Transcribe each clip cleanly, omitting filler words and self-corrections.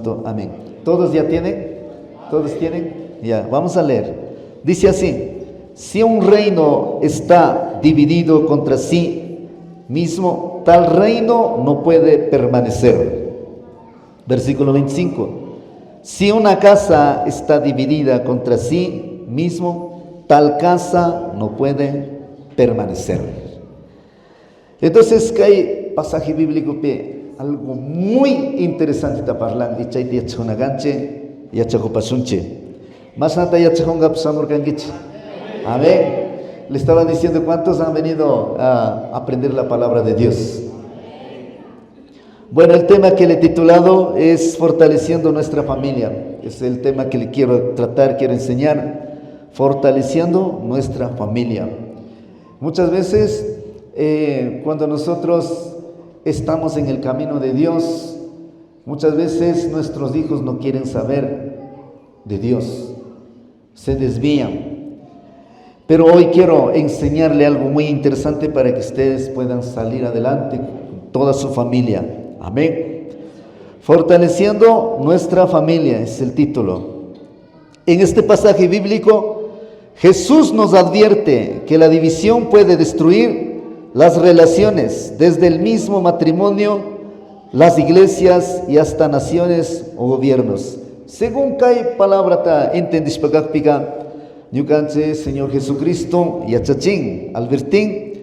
Santo. Amén. ¿Todos ya tienen? ¿Todos tienen? Ya, vamos a leer. Dice así: si un reino está dividido contra sí mismo, tal reino no puede permanecer. Versículo 25. Si una casa está dividida contra sí mismo, tal casa no puede permanecer. Entonces, que hay pasaje bíblico que algo muy interesante está hablando. Y chay una ganche y pasunche. Más nada ya chonga pasamur gangiche. Amén. Le estaba diciendo cuántos han venido a aprender la palabra de Dios. Bueno, el tema que le he titulado es fortaleciendo nuestra familia. Es el tema que le quiero tratar, quiero enseñar. Fortaleciendo nuestra familia. Muchas veces cuando nosotros estamos en el camino de Dios, muchas veces nuestros hijos no quieren saber de Dios, se desvían. Pero hoy quiero enseñarle algo muy interesante para que ustedes puedan salir adelante con toda su familia. Amén. Fortaleciendo nuestra familia es el título. En este pasaje bíblico, Jesús nos advierte que la división puede destruir las relaciones, desde el mismo matrimonio, las iglesias y hasta naciones o gobiernos. Según hay palabra ta entendis pagakpiga, Ñukanche, Señor Jesucristo, yachachín, albertín,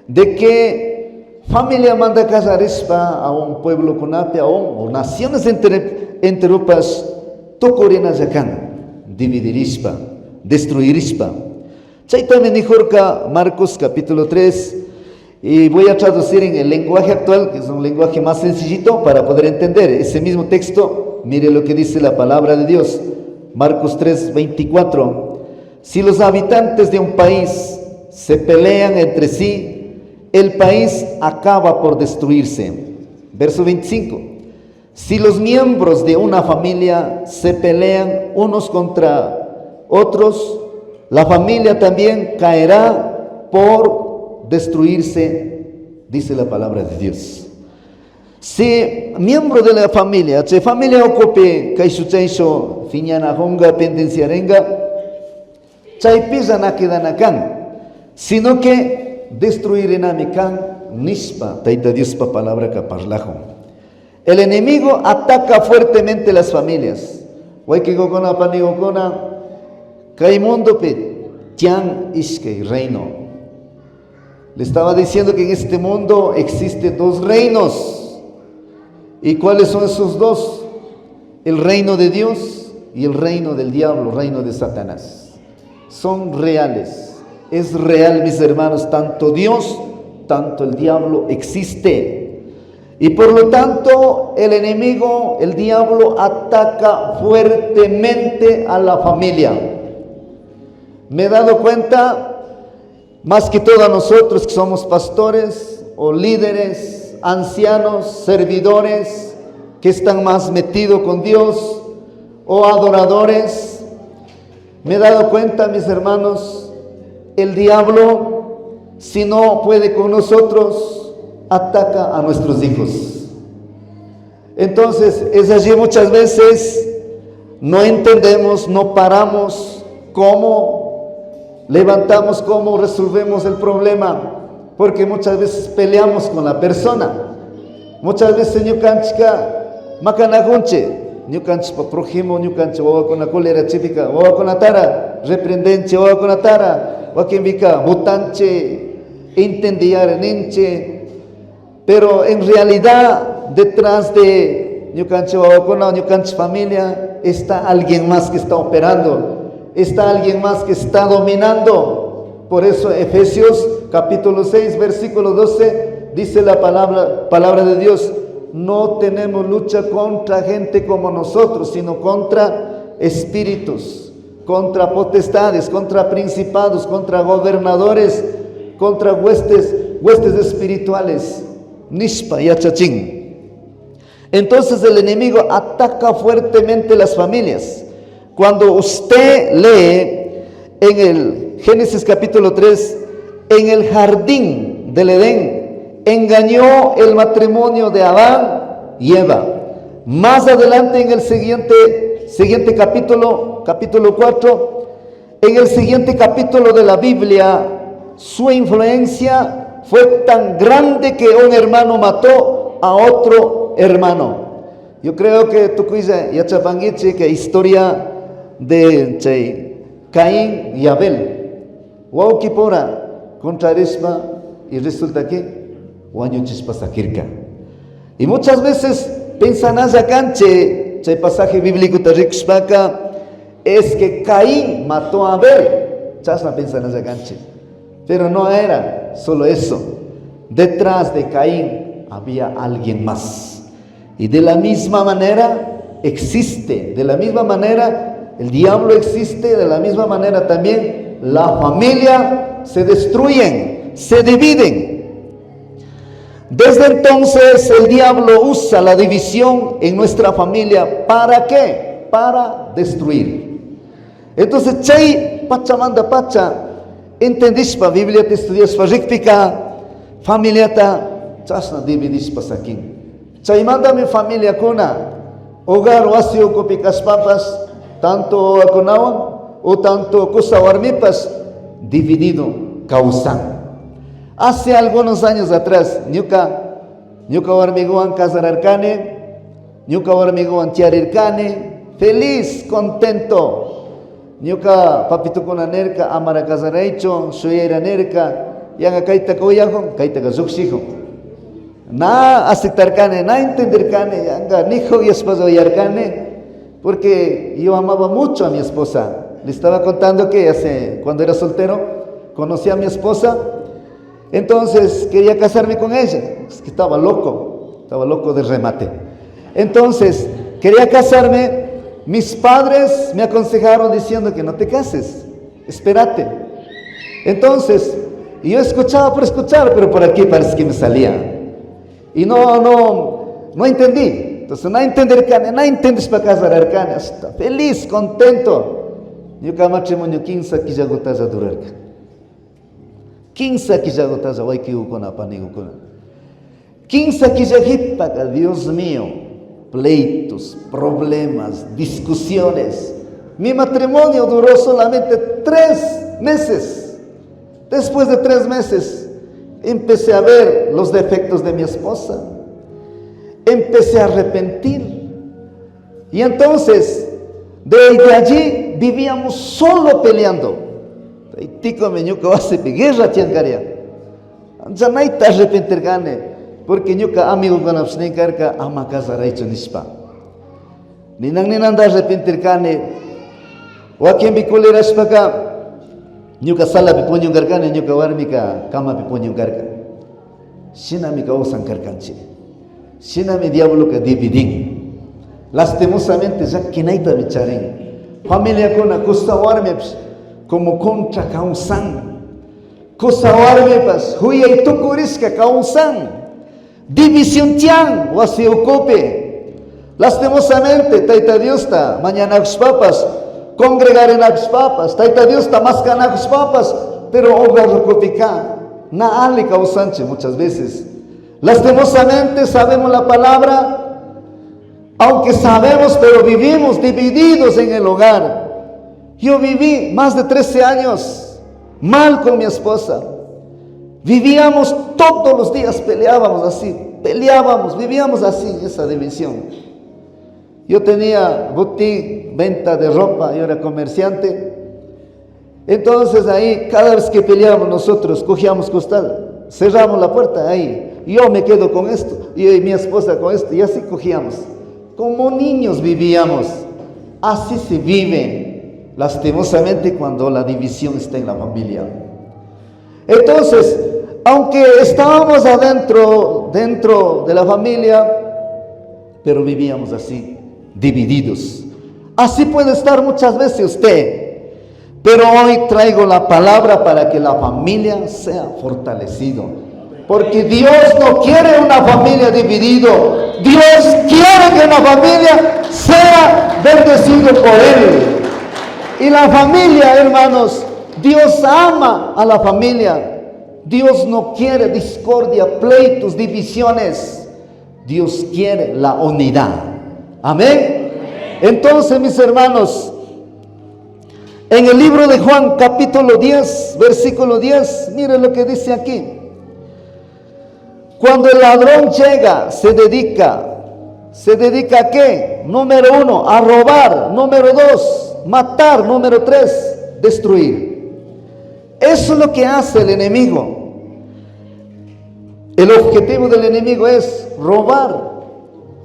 de que familia manda casarespa a un pueblo conape, o naciones enterupas, tokorinas yakan, dividirispa, destruirispa. Chaitame Nijorka, Marcos capítulo 3, y voy a traducir en el lenguaje actual, que es un lenguaje más sencillito para poder entender ese mismo texto. Mire lo que dice la palabra de Dios, Marcos 3, 24. Si los habitantes de un país se pelean entre sí, el país acaba por destruirse. Verso 25. Si los miembros de una familia se pelean unos contra otros, la familia también caerá por destruirse, dice la palabra de Dios. Si miembro de la familia, si familia ocupe kaisuchaisho fiñana honga pendenciarenga, chaypisa quedanakan, sino que destruirán nispa, taita Dios pa palabra caparlajo. El enemigo ataca fuertemente las familias. Waikigokona panigokona, kaimundo pe tian iske reino. Le estaba diciendo que en este mundo existen dos reinos. ¿Y cuáles son esos dos? El reino de Dios y el reino del diablo, el reino de Satanás. Son reales. Es real, mis hermanos, tanto Dios, tanto el diablo existe. Y por lo tanto, el enemigo, el diablo, ataca fuertemente a la familia. Me he dado cuenta, más que todo a nosotros que somos pastores o líderes, ancianos, servidores, que están más metidos con Dios, o adoradores, me he dado cuenta, mis hermanos, el diablo, si no puede con nosotros, ataca a nuestros hijos. Entonces, es allí muchas veces no entendemos, no paramos cómo levantamos, cómo resolvemos el problema, porque muchas veces peleamos con la persona. Muchas veces ñukanchika makanajunche, ñukanchpa prójimo, ñukanchi wawa con la cólera chípica, wawa con la tara, reprendenche, wawa con la tara, wakinvika, butanche, intendiar ninche. Pero en realidad, detrás de ñukanchi wawa con la ñukanchi familia, está alguien más que está operando. Está alguien más que está dominando. Por eso Efesios capítulo 6 versículo 12 dice la palabra de Dios: no tenemos lucha contra gente como nosotros, sino contra espíritus, contra potestades, contra principados, contra gobernadores, contra huestes espirituales. Nishpa y achachín. Entonces el enemigo ataca fuertemente las familias. Cuando usted lee en el Génesis capítulo 3, en el jardín del Edén, engañó el matrimonio de Adán y Eva. Más adelante en el siguiente capítulo, capítulo 4, en el siguiente capítulo de la Biblia, su influencia fue tan grande que un hermano mató a otro hermano. Yo creo que tú cuida ya chapangichi que historia de Caín y Abel. Wow, kipora contra Resma y resulta que Wañuchispa Sakirka. Y muchas veces pensan acá che pasaje bíblico tarikshpaka es que Caín mató a Abel. Chasna pensan acá pero no era solo eso. Detrás de Caín había alguien más. Y de la misma manera existe, de la misma manera el diablo existe, de la misma manera también la familia se destruyen, se dividen. Desde entonces el diablo usa la división en nuestra familia. ¿Para qué? Para destruir. Entonces, chay pachamanda pacha, entendispa Biblia te estudiaspa rikpika, familiata, chasna dividispa sakin. Chay manda mi familia kuna, hogar wasio kopikas papas, tanto akunawan o tanto kusawarmipas, dividido, causan. Hace algunos años atrás, ñuka warmiguan casararkane, ñuka warmiguan tiarirkane, feliz, contento. Ñuka papitukuna nerka amara casaraicho, suyera nerka, yanga kaita koyajon, kaita kasuxijo. Na aceptarkane, na entenderkane, yanga nijo y esposo yarkane, porque yo amaba mucho a mi esposa. Le estaba contando que cuando era soltero, conocí a mi esposa. Entonces quería casarme con ella, es que estaba loco de remate. Entonces quería casarme, mis padres me aconsejaron diciendo que no te cases, espérate. Entonces yo escuchaba por escuchar, pero por aquí parece que me salía. Y no entendí. Entonces no entiendes para casar, hasta feliz, contento. Yo cada matrimonio 15 que ya gotas a durar. 15 que ya gotas a con panigo con 15 que ya hipaca, Dios mío, pleitos, problemas, discusiones. Mi matrimonio duró solamente 3 meses. Después de 3 meses empecé a ver los defectos de mi esposa. Empecé a arrepentir. Y entonces, desde allí vivíamos solo peleando. Porque ñuka amigo con absnekarka ama casaraicho nispa. Ninan da arrepentirkane. O a quien biculerashpaka ñuka sala pipoño karkane, ñuka warmika kama pipoño karka. Shinami kausan karkanchi. Shinami diablo ka dividin. Lastimosamente ya kinaita bicharen. Familia con acosta warmeps como contra causan. Cosa warmepas huya y tukurisca causan. División tian wasi ocupe. Lastimosamente taita Dios ta mañana papas congregar en las papas, taita Dios ta más cana papas, pero hogar rocopica na ali causanche muchas veces. Lastimosamente sabemos la palabra, aunque sabemos, pero vivimos divididos en el hogar. Yo viví más de 13 años mal con mi esposa. Vivíamos todos los días, vivíamos así, esa división. Yo tenía boutique, venta de ropa, yo era comerciante. Entonces ahí, cada vez que peleábamos nosotros, cogíamos costal, cerramos la puerta ahí. Yo me quedo con esto, y mi esposa con esto, y así cogíamos. Como niños vivíamos. Así se vive, lastimosamente, cuando la división está en la familia. Entonces, aunque estábamos dentro de la familia, pero vivíamos así, divididos. Así puede estar muchas veces usted, pero hoy traigo la palabra para que la familia sea fortalecido. Porque Dios no quiere una familia dividida. Dios quiere que una familia sea bendecido por Él. Y la familia, hermanos, Dios ama a la familia. Dios no quiere discordia, pleitos, divisiones. Dios quiere la unidad. Amén. Entonces, mis hermanos, en el libro de Juan, capítulo 10, versículo 10, mire lo que dice aquí. Cuando el ladrón llega, se dedica ¿a qué? Número 1, a robar. Número 2, matar. Número 3, destruir. Eso es lo que hace el enemigo. El objetivo del enemigo es robar,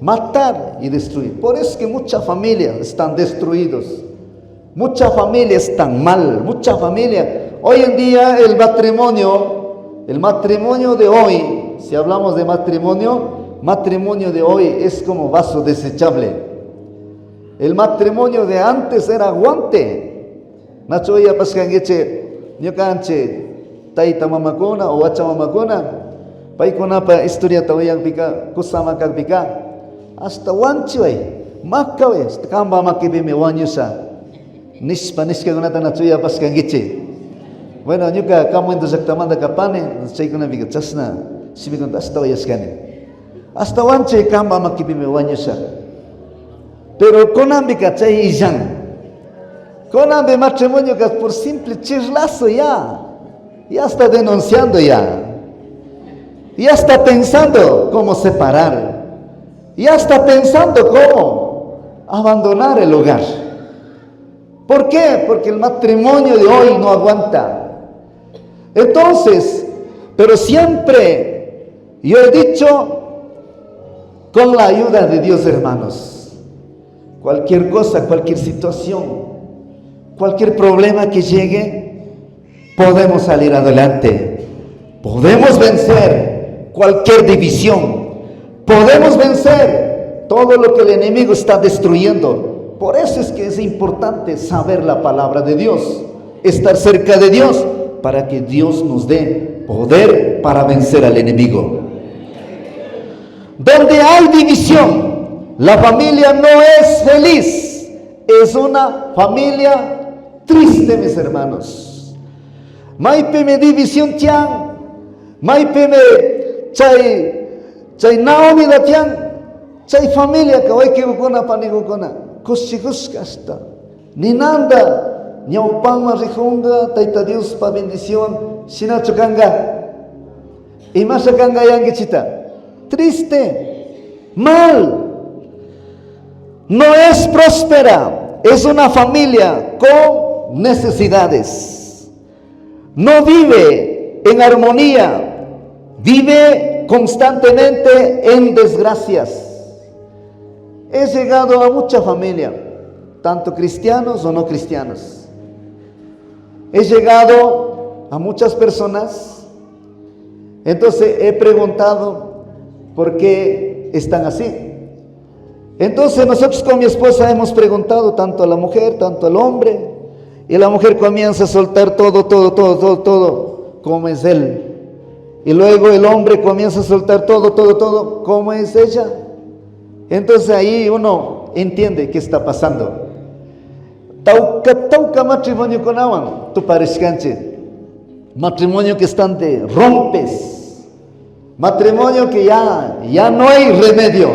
matar y destruir. Por eso es que muchas familias están destruidas. Muchas familias están mal. Muchas familias. Hoy en día el matrimonio de hoy, si hablamos de matrimonio de hoy es como vaso desechable. El matrimonio de antes era guante. Nacho ya pascangeche, nyokanche, taita mamakona o wacha mamakona, paikona pa historia tawayang pika, kusama kag pika. Hasta wanchiway, makawe, kamba makibime wanyusa. Nispa gunata nacho ya pascangeche. Bueno, nyoka kamo endo saktamanda kapane, chaikona pika chasna, sibikon hasta wayaskane. Hasta wanche kamba makibime wanyusa. Pero konambi kachay ijan. Konambi matrimonio que por simple chirlazo ya está denunciando ya está pensando cómo separar, ya está pensando cómo abandonar el hogar. ¿Por qué? Porque el matrimonio de hoy no aguanta. Entonces, pero siempre yo he dicho, con la ayuda de Dios, hermanos, cualquier cosa, cualquier situación, cualquier problema que llegue, podemos salir adelante, podemos vencer cualquier división, podemos vencer todo lo que el enemigo está destruyendo. Por eso es que es importante saber la palabra de Dios, estar cerca de Dios, para que Dios nos dé poder para vencer al enemigo. Donde hay división, la familia no es feliz, es una familia triste, mis hermanos. Maipeme división tian, maipeme chay naomi da tian, chay familia que hoy que gukona panigukona, kushikuskasta, ninanda, ñaupama rijunga, taita Dios pa bendición, sinachukanga, y masakanga yangichita. Triste, mal, no es próspera, es una familia con necesidades, no vive en armonía, vive constantemente en desgracias. He llegado a mucha familia, tanto cristianos o no cristianos. He llegado a muchas personas, entonces he preguntado, ¿por qué están así? Entonces nosotros con mi esposa hemos preguntado tanto a la mujer, tanto al hombre, y la mujer comienza a soltar todo, como es él. Y luego el hombre comienza a soltar todo, como es ella. Entonces ahí uno entiende qué está pasando. Tauca matrimonio con awan, tu parezcanche. Matrimonio que están de rompes. Matrimonio que ya no hay remedio.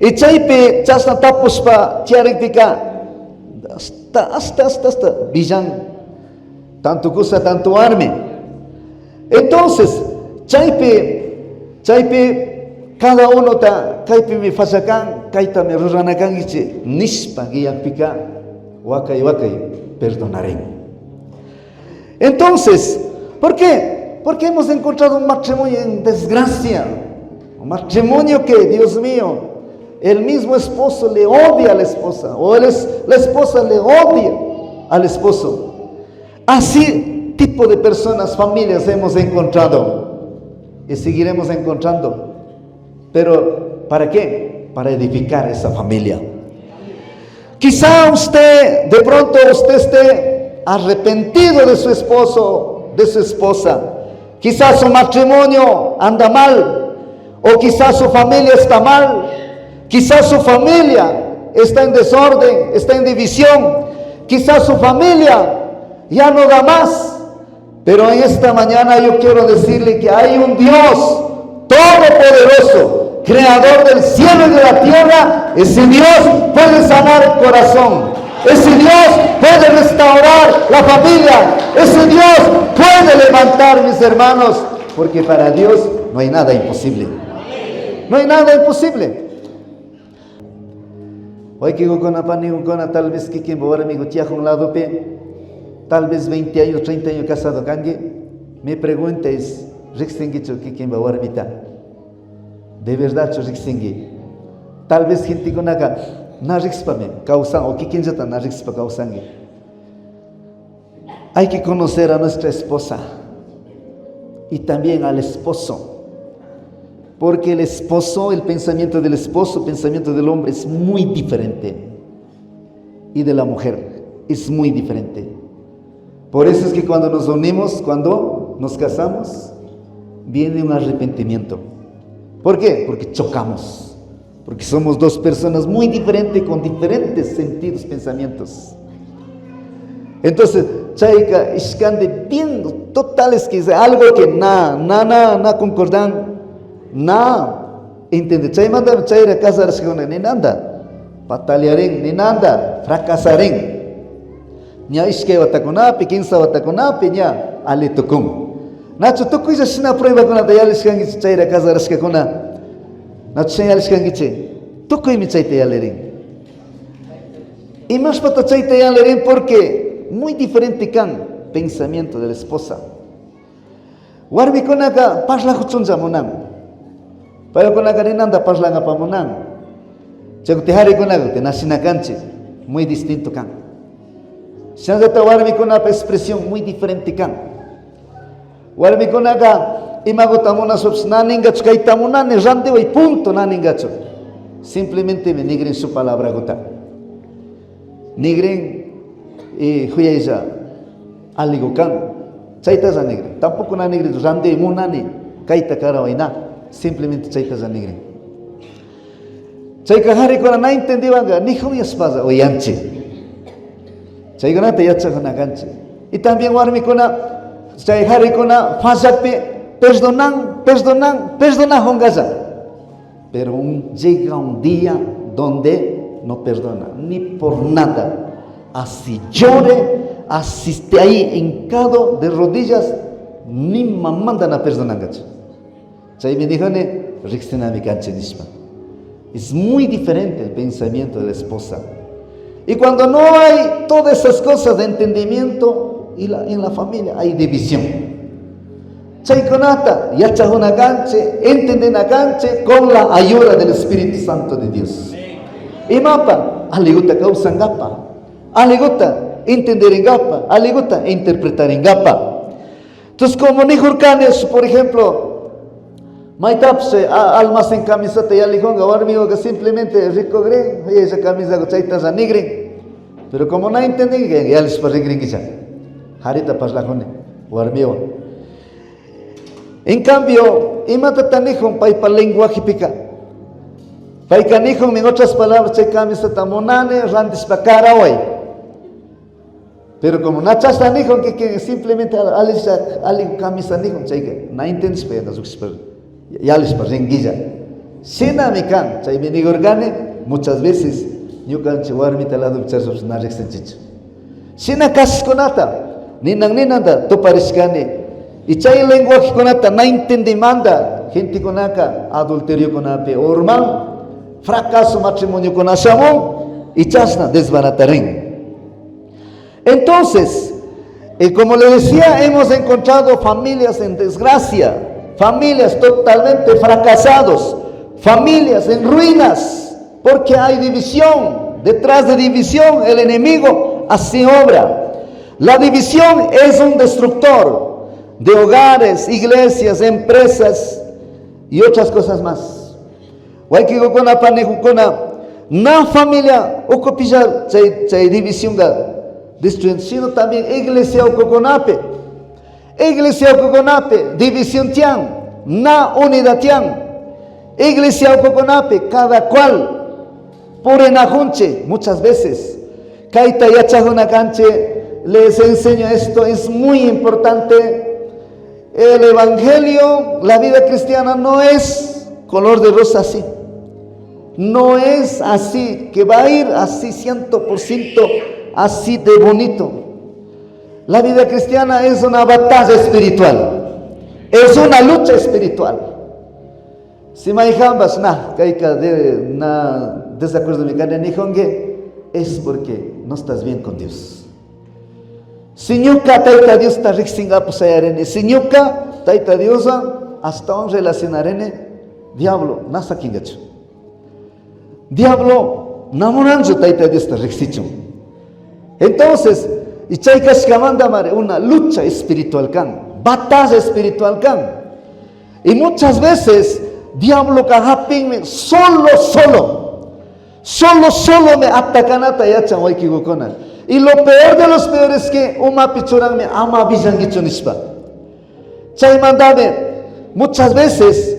Y chaype chasna tapuspa tiariktika hasta villan tanto cosa tanto arme. Entonces chaype cada uno ta kaype mi fasakan kaita me ruranakan ichi nispa giyakpika wakay perdonaré. Entonces, ¿por qué? Porque hemos encontrado un matrimonio en desgracia, un matrimonio que, Dios mío, el mismo esposo le odia a la esposa, o la esposa le odia al esposo. Así tipo de personas, familias hemos encontrado y seguiremos encontrando. Pero ¿para qué? Para edificar esa familia. Quizá de pronto usted esté arrepentido de su esposo, de su esposa. Quizás su matrimonio anda mal, o quizás su familia está mal, quizás su familia está en desorden, está en división, quizás su familia ya no da más. Pero en esta mañana yo quiero decirle que hay un Dios todopoderoso creador del cielo y de la tierra, ese Dios puede sanar el corazón. Ese Dios puede restaurar la familia. Ese Dios puede levantar, mis hermanos, porque para Dios no hay nada imposible. No hay nada imposible. Hoy que tal vez que quien va a mi un lado tal vez 20 años, 30 años casado cangue, me pregunta es, ¿que quien va a mitad? De verdad, tal vez gente con acá, na rixpame, causan, o que quien ya está na rixpa causangue. Hay que conocer a nuestra esposa y también al esposo. Porque el esposo, el pensamiento del esposo, el pensamiento del hombre es muy diferente. Y de la mujer es muy diferente. Por eso es que cuando nos unimos, cuando nos casamos, viene un arrepentimiento. ¿Por qué? Porque chocamos. Porque somos dos personas muy diferentes, con diferentes sentidos, pensamientos. Entonces, chaika, iskande bien totales que es algo que na concordan. Entiende, chay manda chayra casar ni nada, patalearen ni nada, fracasaren. Nya iske watakunapi, kinsa watakunapi nya ale tukun. Nacho tukuy sa sina prueba kuna dayalis kangi chayra casar kuna. Nacho chayalis kangi che, tukuy mi chayte yalerin. Y más pata chayte yalerin porque muy diferente kan pensamiento de la esposa. Warmi kunaka pasla huchunja munan. Pero con la carinanda paslan a pamunan. Chakutihari con la te nasina canche, muy distinto can. Shanzata warmi con una expresión muy diferente can. Warmi con la imagotamuna subs naningacho kaitamunane randeo y punto naningacho. Simplemente me nigren su palabra gota. Nigren y huyeja aligo can. Chaita za nigren. Tampoco na nigren randeo y munane kaita cara vaina. Simplemente chaita zanigre. Chaika hari kona na entendían ni con mi esposa o yanche. Chaika na te yacha con ganche. Y también warmi kona chay hari kona fasape perdonan hongaza. Pero llega un día donde no perdona ni por nada. Así llore, así esté ahí hincado de rodillas, ni mandan a perdonar gacho. Es muy diferente el pensamiento de la esposa. Y cuando no hay todas esas cosas de entendimiento en la familia, hay división. Chaykonata, yachahuna ganche, entienden a ganche con la ayuda del Espíritu Santo de Dios. Y mapa, aliguta causan gapa, aliguta entender en gapa, aliguta interpretar en gapa. Entonces, como Nijurcanes, por ejemplo, Maitapse almacén camiseta y alijón gawarmigo que simplemente rico gren y esa camisa gochaitas a nigren, pero como no entendí que ya les pasé gren quizá harita paslajone warmigo. En cambio imata tanijón paipa lenguaje pica paicanijón en otras palabras che camiseta monane randis pacara hoy, pero como nachas tanijón que simplemente ali camisa nijón che no entendí pero ya les parenguilla. Sina mi can, chay benigorgane, muchas veces, yo can chewarmi talado bichazos narek senchicho. Sina kas konata, ninanda, to pariscane. Y chay lenguaje konata, na entendimanda, gente konaka, adulterio konape, orman, fracaso matrimonio konasamon, y chasna desbarataren. Entonces, como le decía, hemos encontrado familias en desgracia. Familias totalmente fracasados, familias en ruinas, porque hay división. Detrás de división el enemigo hace obra. La división es un destructor de hogares, iglesias, empresas y otras cosas más. Na familia ocupilla chay división destruyen, sino también iglesia ococonape. Iglesia Ococonape, división tian, na unidad tian. Iglesia Ococonape, cada cual por enajunche, muchas veces. Kaita yachahuna canche, les enseño esto, es muy importante. El evangelio, la vida cristiana no es color de rosa así. No es así, que va a ir así 100% así de bonito. La vida cristiana es una batalla espiritual, es una lucha espiritual. Si me dijambas, desacuerdo mi carne, es porque no estás bien con Dios. Si nunca taita Dios está rixinga posayarene, si nunca taita Dios hasta un relacionarene, diablo, nasa kingacho. Diablo, namoranjo taita Dios está rixicho. Entonces, y chaykas kamanda mare, una lucha espiritual kan, batalla espiritual kan. Y muchas veces, diablo kahapin solo me atacan a tayachan waikigukona. Y lo peor de los peores es que uma pichuran me ama bisangichunispa. Chay mandame, muchas veces,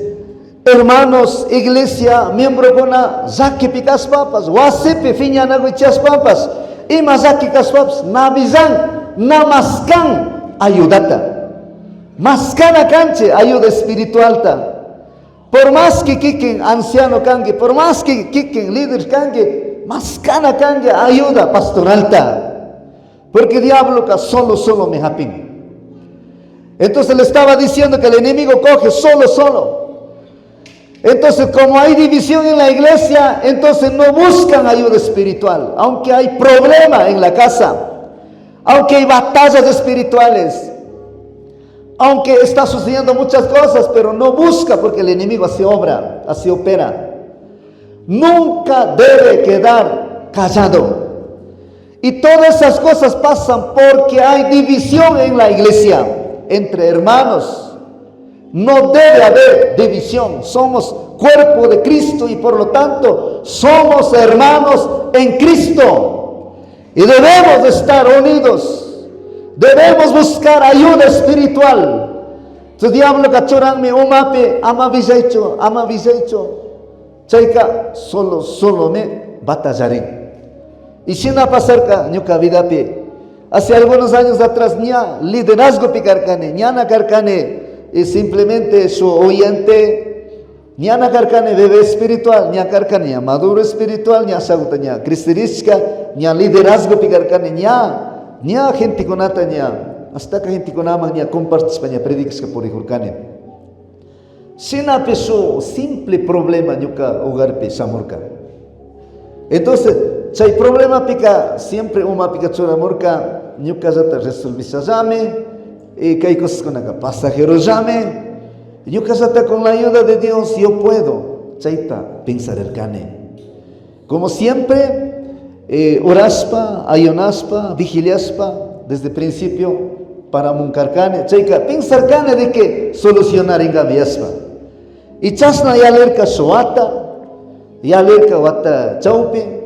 hermanos, iglesia, miembro kona, zaki pikas papas, wasipi fiñana guichas papas, y mazaki kas papas, na bisan, na maskan ayudata. Maskana canche, ayuda espiritual ta. Por más que kiken anciano kange, por más que kiken líder kange, maskana kange ayuda pastoral ta. Porque diablo ka solo me japin. Entonces le estaba diciendo que el enemigo coge solo. Entonces como hay división en la iglesia, entonces no buscan ayuda espiritual. Aunque hay problema en la casa, aunque hay batallas espirituales, aunque está sucediendo muchas cosas, pero no busca porque el enemigo así obra, así opera. Nunca debe quedar callado. Y todas esas cosas pasan porque hay división en la iglesia entre hermanos. No debe haber división. Somos cuerpo de Cristo y por lo tanto somos hermanos en Cristo. Y debemos de estar unidos. Debemos buscar ayuda espiritual. Tu diablo cachoranme umape ama visaicho. Chaika solo me batallaré. Y sin pasar ka ñuka vidape. Hace algunos años atrás ña liderazgo picarcane, ñana carcane y simplemente su oyente, ñana carcane bebé espiritual, ña carcane maduro espiritual, ña saguta ña cristirisca, ña liderazgo picarcane ña gente conata ña hasta que gente conama ña compartes paña predicas que por hijurcane. Sin apeso simple problema ñuka hogar pe samurka. Entonces, chay problema pica siempre uma pica chora morca ñuka zata resolvisa llame y que hay cosas con acá pasajero llame ñuka zata con la ayuda de Dios yo puedo chayta pensar el cane como siempre oraspa ayonaspa vigiliaspa desde el principio para muncar cane chayka pensar cane de que solucionar en gaviaspa y chasna ya lerka soata ya lerka wata chaupe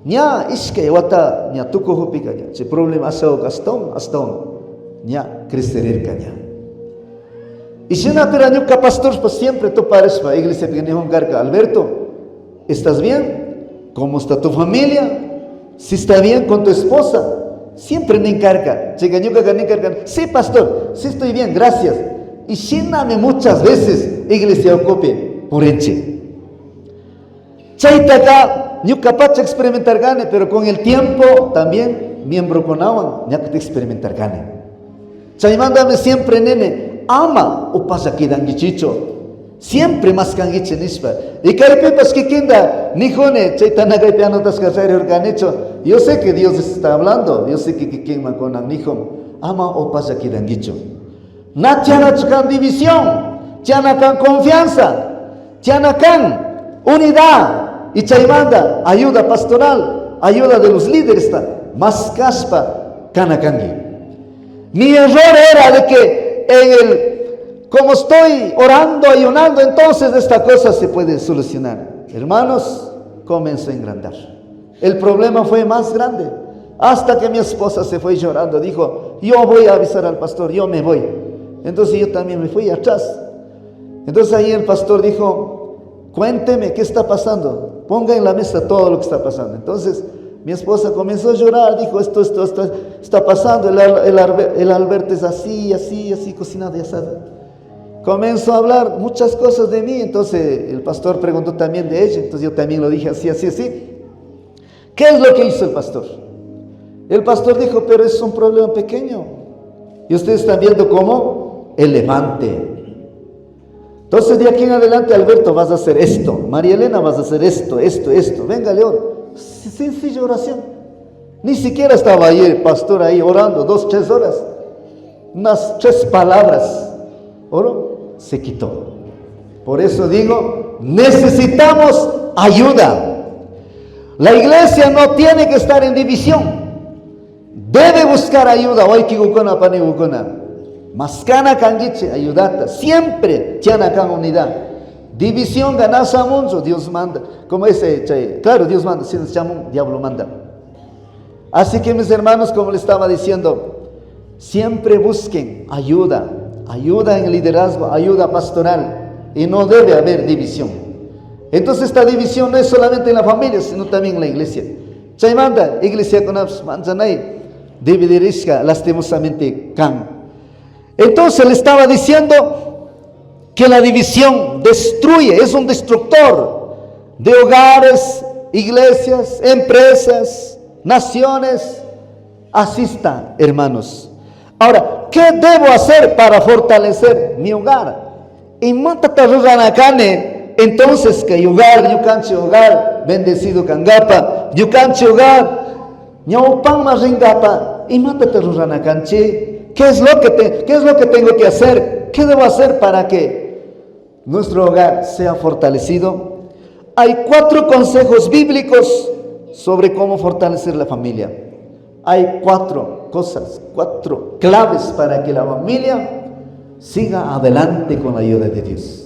ña iske wata ña tuko hupika ña che problema asao aston ña crecer caña y si una pera ñuka pastor pues siempre tú pares pa iglesia que ni carga Alberto ¿estás bien? ¿Cómo está tu familia? Si está bien con tu esposa siempre ni carga llega ñuka ni carga sí pastor sí estoy bien gracias y síname muchas veces iglesia ocupe por enche chaitaka ñuka pacha experimentar gane, pero con el tiempo también miembro con awan ñuka experimentar gane. Chay mándame siempre nene, ama o pasa que dangichicho, siempre más cangiche nispa. Y caripepas que quinda, nijone, chaytanaga piano tascasari organecho. Yo sé que Dios está hablando, yo sé que quien man con nijom, ama o pasa que dangicho. Na tiana chukan división, tiana kan confianza, tiana kan unidad. Y chaymanda, ayuda pastoral, ayuda de los líderes, más caspa, canacangi. Mi error era de que como estoy orando, ayunando, entonces esta cosa se puede solucionar. Hermanos, comenzó a engrandar. El problema fue más grande. Hasta que mi esposa se fue llorando, dijo, yo voy a avisar al pastor, yo me voy. Entonces yo también me fui atrás. Entonces ahí el pastor dijo, cuénteme qué está pasando. Ponga en la mesa todo lo que está pasando. Entonces mi esposa comenzó a llorar, dijo, esto está pasando, el Alberto es así, cocinado y asado. comenzó a hablar muchas cosas de mí. Entonces el pastor preguntó también de ella. Entonces yo también lo dije así, así, así. ¿Qué es lo que hizo el pastor? El pastor dijo, pero es un problema pequeño. Y ustedes están viendo como elefante. Entonces de aquí en adelante, Alberto, vas a hacer esto. María Elena, vas a hacer esto, esto, esto. Venga, León. Sencilla oración. Ni siquiera estaba ahí el pastor ahí orando 2, 3 horas. Unas 3 palabras. Oró, se quitó. Por eso digo, necesitamos ayuda. La iglesia no tiene que estar en división. Debe buscar ayuda. Hoy que gukona pani gukona. Maskana kangiche ayudata. Siempre tiene kan unidad. División ganasa mucho. Dios manda. Como ese, claro, Dios manda. Si nos llaman, diablo manda. Así que mis hermanos, como les estaba diciendo, siempre busquen ayuda. Ayuda en el liderazgo, ayuda pastoral. Y no debe haber división. Entonces esta división no es solamente en la familia, sino también en la iglesia. Chaymanda, iglesia con manzanay, dividirishka lastimosamente can. Entonces le estaba diciendo que la división destruye, es un destructor de hogares, iglesias, empresas, naciones. Así está, hermanos. Ahora, ¿qué debo hacer para fortalecer mi hogar? Y mátate ruranacane. Entonces que hogar, yucanche hogar, bendecido cangapa, yucanche hogar, ñaupan más ringapa, y mátate ruranacanche. ¿Qué es lo que tengo que hacer? ¿Qué debo hacer para que nuestro hogar sea fortalecido? Hay 4 consejos bíblicos sobre cómo fortalecer la familia. Hay 4 cosas, 4 claves para que la familia siga adelante con la ayuda de Dios.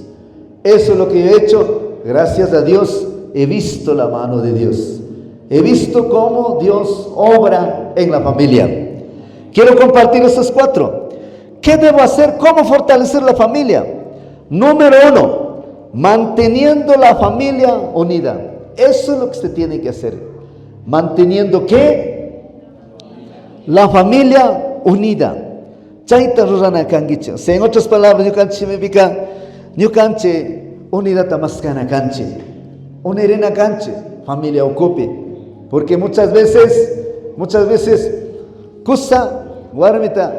Eso es lo que yo he hecho. Gracias a Dios he visto la mano de Dios. He visto cómo Dios obra en la familia. Quiero compartir esos 4. ¿Qué debo hacer? ¿Cómo fortalecer la familia? Número 1, manteniendo la familia unida. Eso es lo que se tiene que hacer. Manteniendo ¿qué? La familia unida. Chaita rurana kangicha. En otras palabras, yo canche me pica, yo canche unidad tamascana canche. Unerena canche, familia ocupe. Porque muchas veces, kusa, warmita,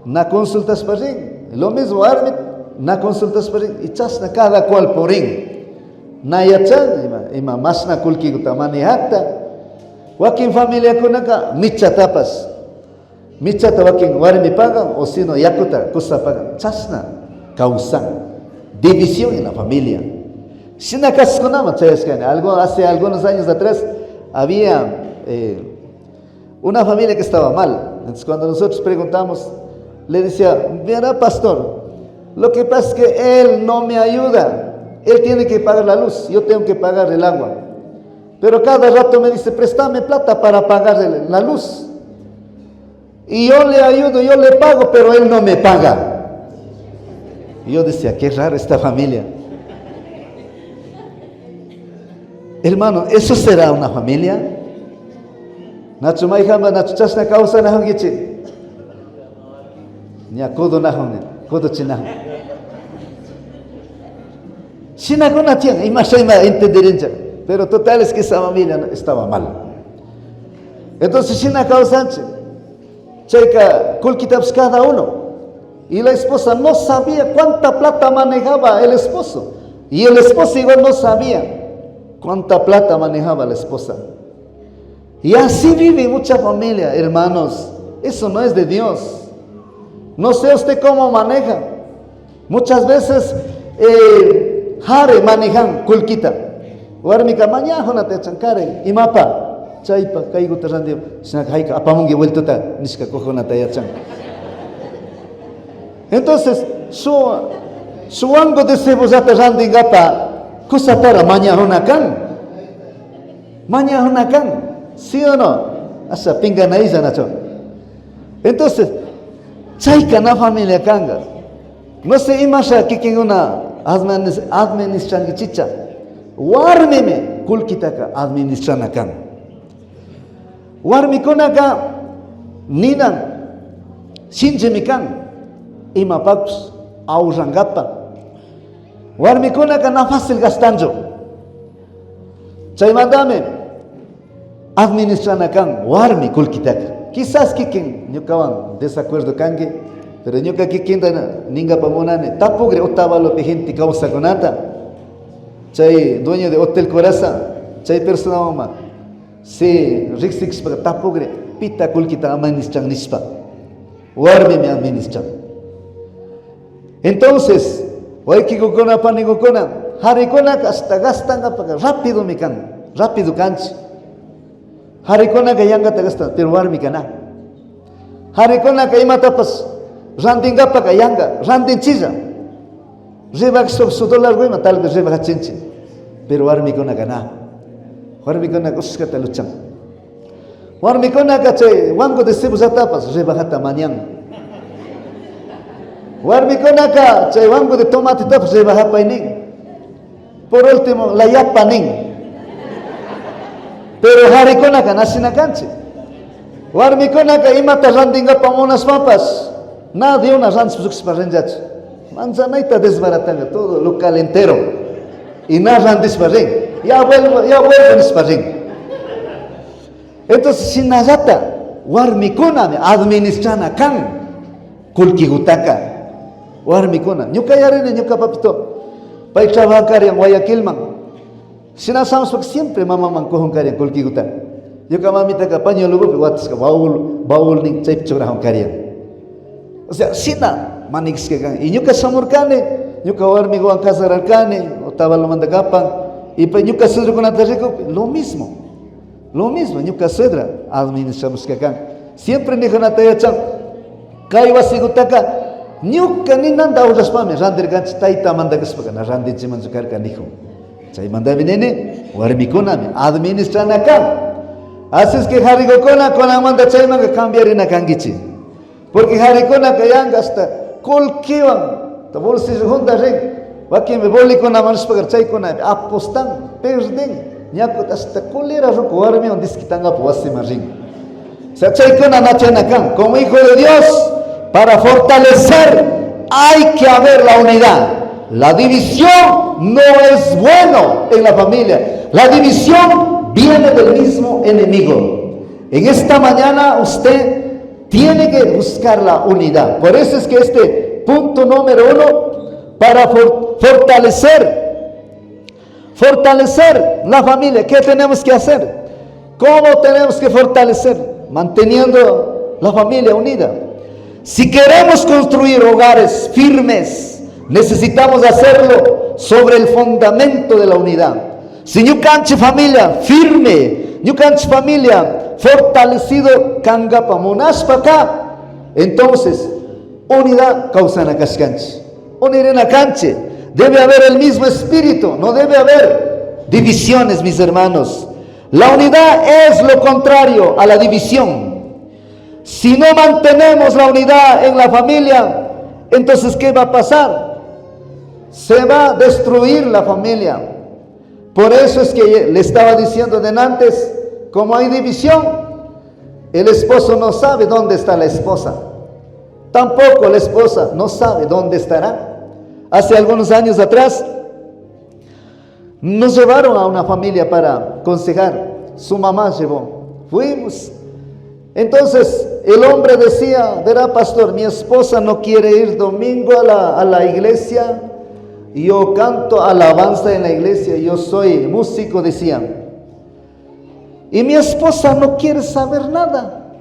na consultas para ring. Lo mismo, warmit, na consultas para ring. Y chasna cada cual por ring. Na yachan, ima masna kulki gutamani hatta. Wakin familia kunaka, micha tapas. Micha tawakin warmi pagan, o sino yakuta, kusa pagan. Chasna, causan división en la familia. Sinakas kunama, hace algunos años atrás, había una familia que estaba mal. Entonces cuando nosotros preguntamos, le decía, mira pastor, lo que pasa es que él no me ayuda. Él tiene que pagar la luz, yo tengo que pagar el agua. Pero cada rato me dice, préstame plata para pagar la luz. Y yo le ayudo, yo le pago, pero él no me paga. Y yo decía, qué raro esta familia. Hermano, ¿eso será una familia? Nacho maijamba, nacho chasna causa na hangichi. Nya kodo na hone, kodo china. China con na tiene, y más entendería. Pero total es que esa familia estaba mal. Entonces China causa checa kulkitabs cada uno. Y la esposa no sabía cuánta plata manejaba el esposo. Y el esposo igual no sabía cuánta plata manejaba la esposa. Y así vive mucha familia, hermanos. Eso no es de Dios. No sé usted cómo maneja. Muchas veces jare manejan kulkita. Warmika mañana te chancare y mapa. Chaipa kaigo terrandio. Snack haika apamungi vuelto ta niska cojona tayachan. Entonces, su ango de cebosata randingapa kusatara mañana kan. ¿Sí o no? Asa pinga naiza nacho. Entonces, chaika na familia kanga. No sé imasha que quien una administran chicha. Warmime kulkitaka administran kan. Warmikonaka ninan shinjemikan. Ima paps aurangapa. Warmikunaka na fácil gastanjo. Chaymantami administranakan warmi kulkitaka. Quizás kikin ñukawan desacuerdo kanki, pero ñuka kikinta ningapan munani tapugre otavalopi gente kawsakunata. Chay dueño de Hotel Coraza, chay persona si riksixpa tapugre pita kulkita administran nispa. Warmi me administran. Entonces, waikikukuna panikukuna harikunaka hasta gastanka rápido mi kan, rápido kanchi. Harikunaka yangata gastan, pero warmi kana. Harikunaka imatapas randingapaka yanga, randinchilla. Ribak su dólar guima, tal vez ribak chinchi, pero warmikunaka na. Warmikunaka uskata luchan. Warmikunaka chay wango de sibusatapas ribakata mañana. Warmikunaka chay wango de tomate tapas ribakapa inin. Por último, la yapa nin. Pero harikunaka nasinakanchi. Warmikunaka imata randingapa unas papas. Nada de una ranchus para renjach. Manzanaita desbaratanga todo local entero. Y nada randisparring. Ya vuelven sparring. Entonces, sin nazata, warmikuna administrana kan kulkigutaka. Warmikuna. Ñuka yarene, ñuka papito. Pai trabajar en Guayaquil man. Sinasamos porque siempre mamá man cojon karian kulkiguta. Ñuka mamita ka pañuelo gupe watas ka baul ning chayp chograjon karian. O sea, sina manix que gan. Y ñuka samurkane, ñuka warmiguan kasararkane, o tabalo mandakapan. Y pues ñuka sudra con atarrico, lo mismo. Lo mismo, ñuka sudra administramos que gan. Siempre ni con atayachan. Kaiwa sigutaka. Ñuka ni nanda aulas pame randir ganch taita mandakaspaka na randir chiman sukarka nijo. Chay mandabi nene warmikunami administran acá. Así es que harigokona con amanda chay manga cambiar en akangichi. Porque harikona kayanga hasta kolkiwan ta bolsi junta ring. Waki me boli con amanos pagar chay con apostan perden. Ñakut hasta kolera roko warmi on diskitanga puasima ring. Sa chay con anachan como hijo de Dios. Para fortalecer hay que haber la unidad. La división no es bueno en la familia. La división viene del mismo enemigo. En esta mañana usted tiene que buscar la unidad. Por eso es que este punto número 1, para fortalecer la familia, ¿qué tenemos que hacer? ¿Cómo tenemos que fortalecer? Manteniendo la familia unida. Si queremos construir hogares firmes, necesitamos hacerlo sobre el fundamento de la unidad. Si no canche familia firme, no canche familia fortalecido, kangapa monashpaka, entonces unidad causana cascanche. Unirena canche. Debe haber el mismo espíritu, no debe haber divisiones, mis hermanos. La unidad es lo contrario a la división. Si no mantenemos la unidad en la familia, entonces ¿qué va a pasar? Se va a destruir la familia. Por eso es que le estaba diciendo de antes, como hay división, el esposo no sabe dónde está la esposa. Tampoco la esposa no sabe dónde estará. Hace algunos años atrás, nos llevaron a una familia para aconsejar. Su mamá llevó. Fuimos. Entonces el hombre decía, verá pastor, mi esposa no quiere ir domingo a la iglesia, yo canto alabanza en la iglesia, yo soy músico, decía, y mi esposa no quiere saber nada.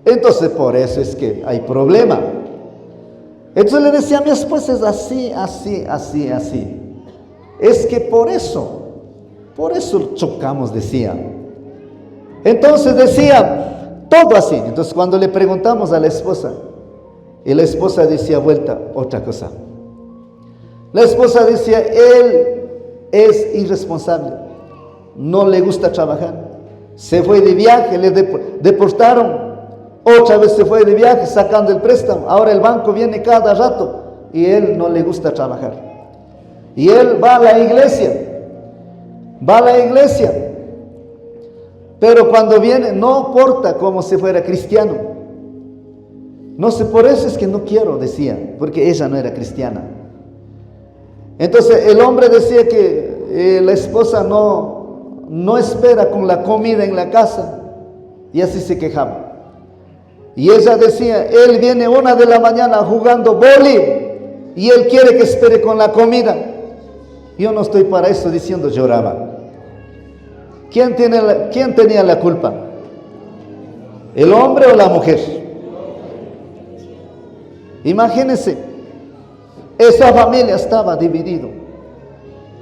Entonces por eso es que hay problema. Entonces le decía, mi esposa es así, así, así, así. Es que por eso chocamos, decía. Entonces decía, todo así. Entonces cuando le preguntamos a la esposa, y la esposa decía vuelta otra cosa. La esposa decía, él es irresponsable, no le gusta trabajar, se fue de viaje, le deportaron, otra vez se fue de viaje sacando el préstamo, ahora el banco viene cada rato y él no le gusta trabajar. Y él va a la iglesia, pero cuando viene no porta como si fuera cristiano. No sé, por eso es que no quiero, decía, porque ella no era cristiana. Entonces el hombre decía que la esposa no espera con la comida en la casa, y así se quejaba. Y ella decía, él viene 1 de la mañana jugando vóley y él quiere que espere con la comida. Yo no estoy para eso, diciendo, lloraba. ¿Quién tenía la culpa? ¿El hombre o la mujer? Imagínense, esa familia estaba dividida.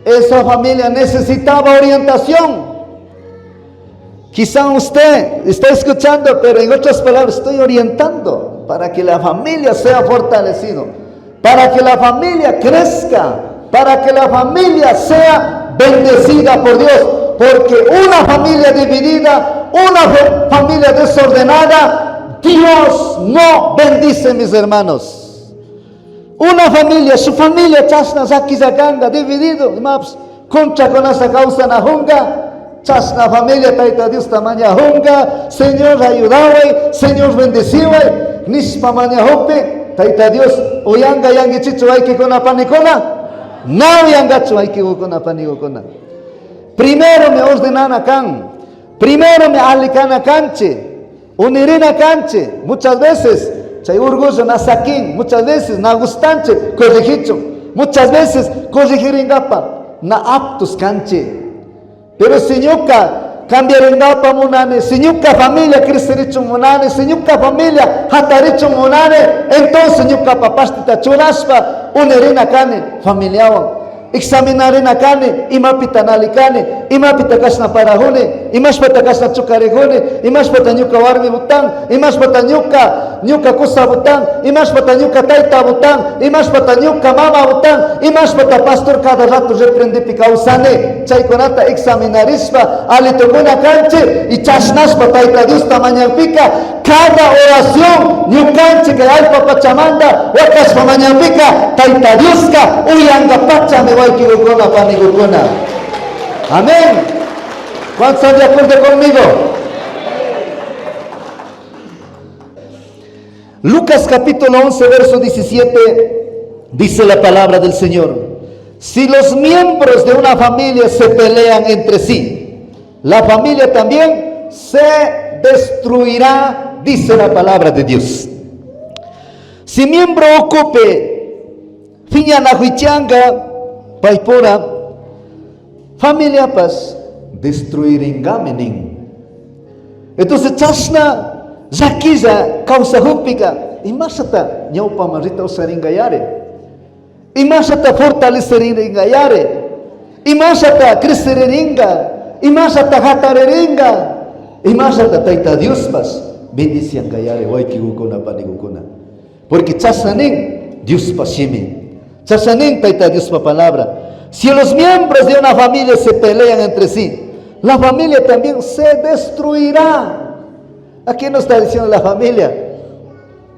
Esa familia necesitaba orientación. Quizá usted está escuchando, pero en otras palabras, estoy orientando para que la familia sea fortalecida, para que la familia crezca, para que la familia sea bendecida por Dios. Porque una familia dividida, una familia desordenada, Dios no bendice, mis hermanos. Una familia, su familia, chasna, zaki, zakanga, dividido, maps, contra con esa causa na junga. Chasna familia, taita Dios tamaña junga, Señor ayudaway, Señor bendeciway, nispa maña hope, taita Dios, oyanga yangi chicho hay que con la panicona, no yangacho hay que con la panicona. Primero me ordenan acá, primero me alican a canche, unirina canche, muchas veces, chay orgullo na saquín, muchas veces na gustanche, corregicho, muchas veces corregiringapa, na aptos canche. Pero señuka cambiaringapa munane, señuka familia crecericho munane, señuka familia hataricho munane, entonces señuka papastita churaspa, unirina cane, familiawan. Examinarina kane, imapita nalikane, imapita kasna parahune, imashpata kasna chukarehune, imashpata nyuka warmi butang, imashpata nyuka kusa butang, imashpata nyuka taita butang, imashpata nyuka mama butang, imashpata pastor cada rato reprende picausane, chaykonata examinarispa, alitokuna canche, y chasnaspa taita Dios tamaña pica, cada oración, nyukanche que hay papachamanda, wakaspa maña pica, taita Dioska, uyanga pachame. Amén. ¿Cuántos están de acuerdo conmigo? Lucas capítulo 11, verso 17, dice la palabra del Señor: si los miembros de una familia se pelean entre sí, la familia también se destruirá, dice la palabra de Dios. Si miembro ocupe fiñana huichanga paipura, familia pas destruiringamenen. Entonces chasna zakiza causa húpica y masata ñaupa marita usaringayare, y masata fortaleceringa, y masata creceringa, y masata hatareringa, y masata taita Dios pas bendician gayare waikigukona panigukona, porque chasanen Dios pasime. Chasanen taita Dios pa palabra. Si los miembros de una familia se pelean entre sí, la familia también se destruirá. Aquí no está diciendo la familia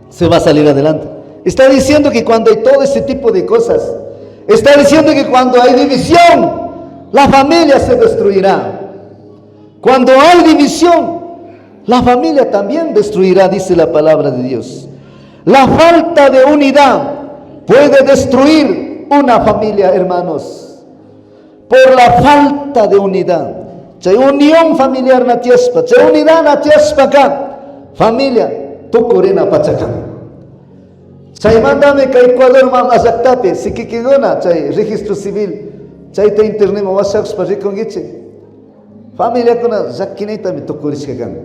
se va a salir adelante. Está diciendo que cuando hay todo ese tipo de cosas, está diciendo que cuando hay división, la familia se destruirá. Cuando hay división, la familia también destruirá, dice la palabra de Dios. La falta de unidad puede destruir una familia, hermanos, por la falta de unidad. Chay unión familiar na tiespa, chay unidad na tiespa acá, familia, tukurina pachakan. Chay mandame ka Ecuador mam azaktape, si kikigona, chay registro civil, chay te internema wasaks pa rikongiche. Familia kuna zakinita me tukurishkakan.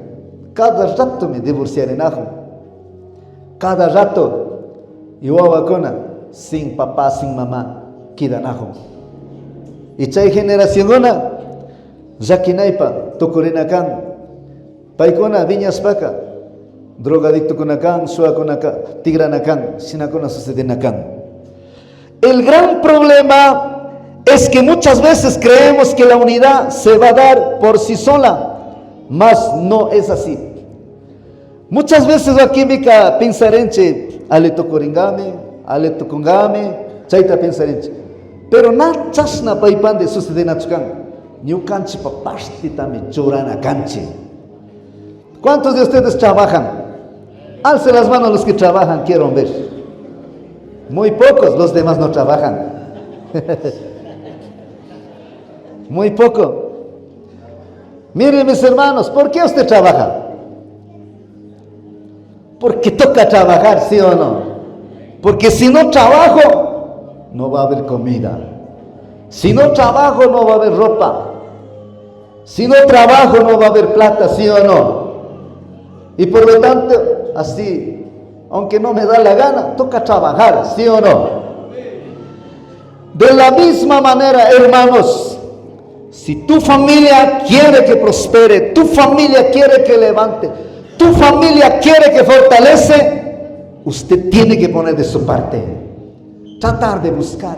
Cada rato me divorciarenajo. Cada rato, iwawa kuna, sin papá, sin mamá, kidanajo. Y chay generación una, zakinaipa, tukurinakan. Paikona, viñas paca, drogadicto kunakan, sua kunakan, tigranakan, sinakuna sucedenakan. El gran problema es que muchas veces creemos que la unidad se va a dar por sí sola, mas no es así. Muchas veces aquí mica pensarenche, ale tocoringame, ale tocongame, chaita pensarenche. Pero na chasna paipan de sucedena chukan, ni canchi papasti también chorana canchi. ¿Cuántos de ustedes trabajan? Alce las manos los que trabajan, quiero ver. Muy pocos, los demás no trabajan. Muy poco. Miren mis hermanos, ¿por qué usted trabaja? Porque toca trabajar, ¿sí o no? Porque si no trabajo, no va a haber comida. Si no trabajo, no va a haber ropa. Si no trabajo, no va a haber plata, ¿sí o no? Y por lo tanto, así, aunque no me da la gana, toca trabajar, ¿sí o no? De la misma manera, hermanos, si tu familia quiere que prospere, tu familia quiere que levante, tu familia quiere que fortalece, usted tiene que poner de su parte. Tratar de buscar,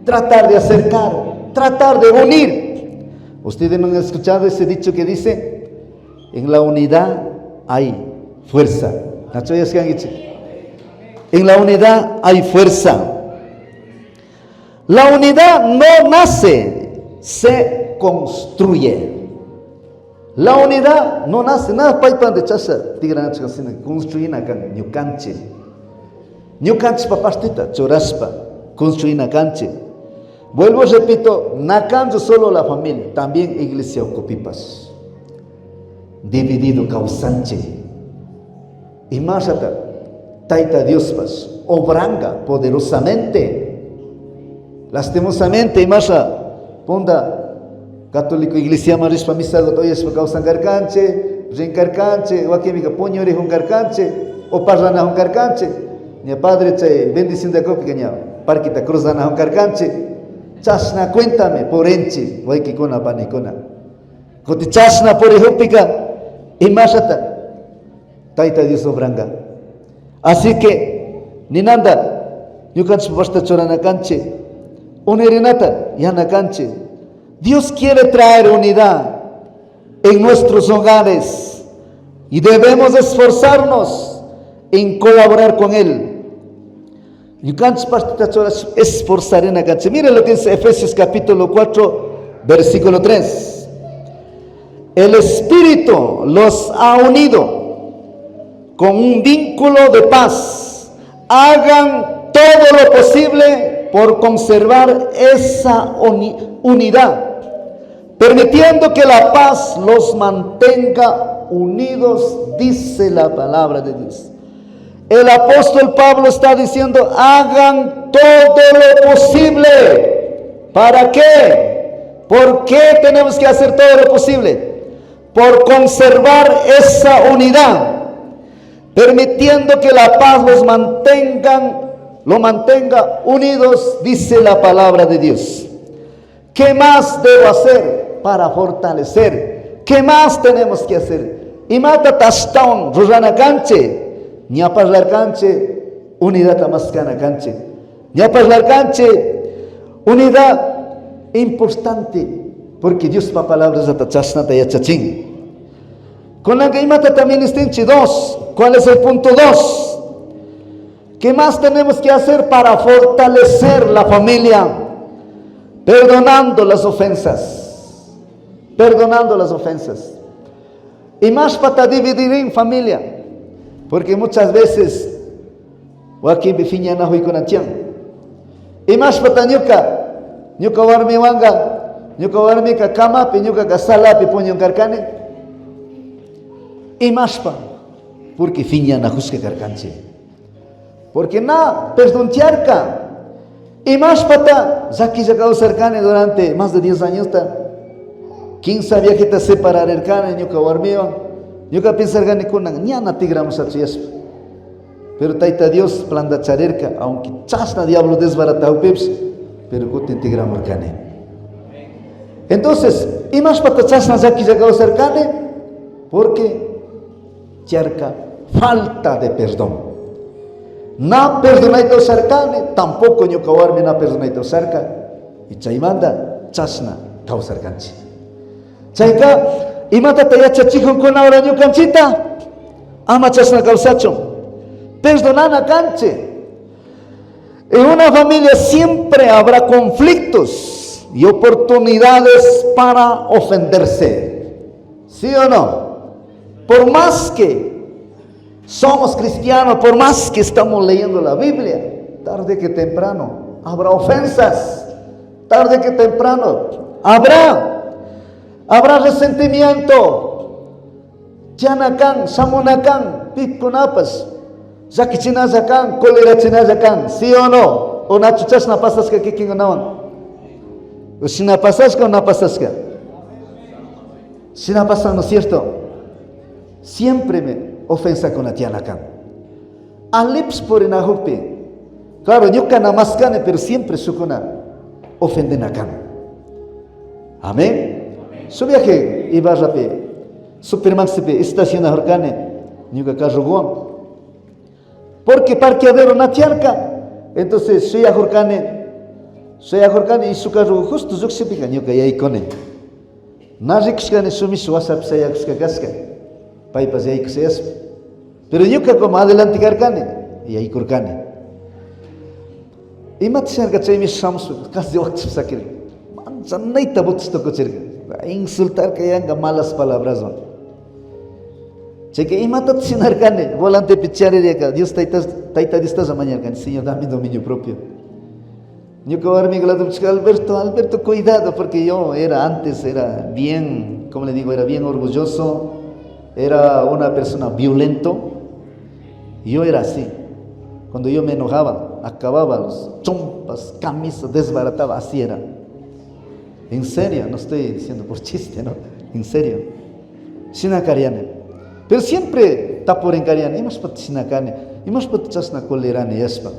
tratar de acercar, tratar de unir. Ustedes no han escuchado ese dicho que dice, en la unidad hay fuerza. En la unidad hay fuerza. La unidad no nace, se construye. La unidad no nace, nada paipan de chasa, tigran construir acá, ñucanche. Ñucanche papastita, choraspa, construir canche. Vuelvo, repito, nacancho solo la familia, también iglesia ocupipas. Dividido causanche. Y más hasta, taita Dios pas, obranga poderosamente. Lastimosamente, y más ponda católico iglesia maris pa misa goto yes pa causan garcanche, rencarcanche, o aquí mi capuño ore un garcanche, o parrana un garcanche. Ni padre che bendición de copi caña, parquita cruz dana un garcanche. Chasna cuéntame por enchi, voy que con panicona. Coti chasna por ejópica, y más hasta, taita Dios obranga. Así que, ni nada, yo cancho basta chorana canche, una renata, yana canche. Dios quiere traer unidad en nuestros hogares y debemos esforzarnos en colaborar con Él. Yo cancho basta chorana esforzar en la canche. Mira lo que dice Efesios capítulo 4, versículo 3. El Espíritu los ha unido con un vínculo de paz. Hagan todo lo posible por conservar esa unidad, permitiendo que la paz los mantenga unidos, dice la palabra de Dios. El apóstol Pablo está diciendo, hagan todo lo posible. ¿Para qué? ¿Por qué tenemos que hacer todo lo posible? Por conservar esa unidad, permitiendo que la paz los mantenga unidos, dice la palabra de Dios. ¿Qué más debo hacer para fortalecer? ¿Qué más tenemos que hacer? Y mata tastaun, rurana canche, ñapaslar canche, unidad tamascana canche, ñapaslar canche, unidad importante. Porque Dios pa palabras atachasna tayachachín. Con la que mata también está en 2. ¿Cuál es el punto 2? ¿Qué más tenemos que hacer para fortalecer la familia? Perdonando las ofensas. Perdonando las ofensas. Y más para dividir en familia. Porque muchas veces, o aquí me fiña na hui con atián. Y más para ñuka warmi wanga. Ñuka warmi ka kamapi, ñuka ka salapi puño carcane. Y más pa, porque fiña na juzgue carcanche. Porque na, perdontiarca. Y más pata, zaki sacado cercane durante más de 10 años. ¿Quién sabía que te separar el cane, ñuka warmiwa? Ñuka pensar gane con ñana tigramos a chiespa. Pero taita Dios planta charerca, aunque chasna diablo desbaratao peps, pero que te tigramos el cane. Entonces, y más patachas aquí llegado cercane, porque charca falta de perdón. Na perdonaito cercane, tampoco yo cawarme na perdonaito cerca, y chaimanda chasna cau cercanchi. Chaika, y mata taya chachijón con ahora ñu canchita, ama chasna causacho, perdonana canche. En una familia siempre habrá conflictos y oportunidades para ofenderse, ¿sí o no? Por más que somos cristianos, por más que estamos leyendo la Biblia, tarde que temprano habrá ofensas, tarde que temprano, habrá resentimiento. Chanakan, Samunakan, Pitkunapas, Zakichinazakán, Colerachinazakán, ¿sí o no? ¿O nachuchas na pasasca que quien no? ¿O si na pasasca o na pasasca? Si na pasa, ¿no es cierto? Siempre me ofensa con la tianacán. Alips por en ajupe. Claro, yo cana más cane, pero siempre su cona ofenden acá. Amén. Su viaje iba rápido. Superman se estaciona jorcane. Niuga carro porque parqueadero na tiarca. Entonces soy a jorcane y su carro justo se pica niuga ya icone. Na rixcane sumis WhatsApp se yaxca casca. Paipas ya ixes. Pero niuga como adelante carcane y ahí corcane. Y matisar que chay mis samsu casi WhatsApp sakir. Man naita butsto cocherga. Insultar que haya malas palabras. Cheque y mata sin arcane, volante pichare de acá. Dios taita distas a mañana, Señor, dame dominio propio. Yo que ahora mi glado Alberto, cuidado, porque yo antes era bien, como le digo, era bien orgulloso, era una persona violento. Yo era así. Cuando yo me enojaba, acababa los chompas, camisas, desbarataba, así era. En serio, no estoy diciendo por chiste, no, en serio. Sinacariane. Pero siempre tapor en cariane, imas pat sinacane, imas pat chasna colerane yaspa.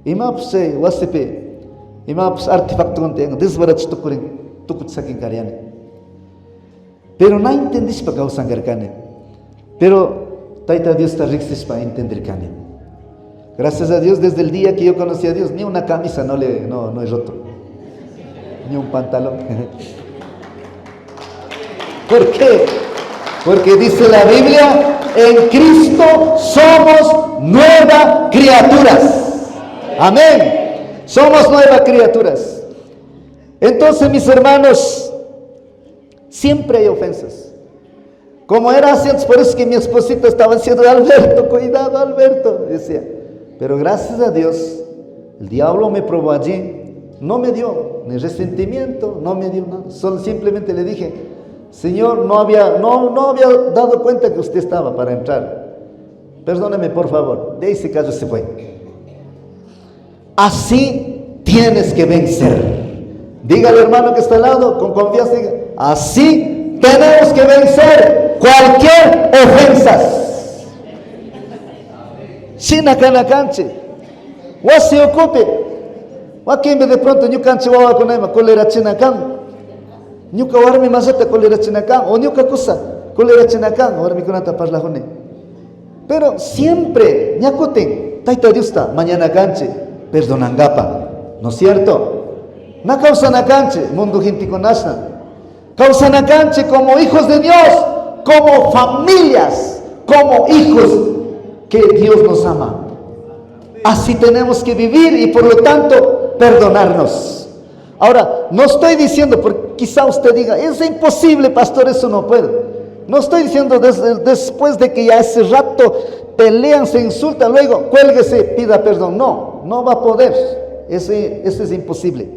Imaps wasepe, imaps artefacto contigo, desbarat tukut sakin cariane. Pero no entendís para causa carcane. Pero taita Dios está rixis para entender cane. Gracias a Dios, desde el día que yo conocí a Dios, ni una camisa no he roto, ni un pantalón. ¿Por qué? Porque dice la Biblia, en Cristo somos nuevas criaturas. Amén. Somos nuevas criaturas. Entonces, mis hermanos, siempre hay ofensas. Como era antes, por eso que mi esposita estaba diciendo, Alberto, cuidado, Alberto, decía. Pero gracias a Dios, el diablo me probó allí, no me dio ni resentimiento, no me dio nada. Solo simplemente le dije, Señor, no había dado cuenta que usted estaba para entrar. Perdóneme, por favor. De ese caso se fue. Así tienes que vencer. Dígale, hermano que está al lado, con confianza, diga, así tenemos que vencer cualquier ofensa. Sin acanacanche. O se ocupe. O aquí de pronto, yo canche o con ema, colera chinacan. Nyuka warmi masata kolera chinakan o nyuka kusa kolera chinakan warmi kunata parlajone. Pero siempre ñakuten taita diusta mañana canche perdonangapa, ¿no es cierto? Na causa na canche mundo gente conasna. Causa na canche como hijos de Dios, como familias, como hijos que Dios nos ama. Así tenemos que vivir y por lo tanto perdonarnos. Ahora, no estoy diciendo, porque quizá usted diga, es imposible, pastor, eso no puedo. No estoy diciendo después de que ya ese rato pelean, se insultan, luego cuélguese, pida perdón. No va a poder. Ese es imposible.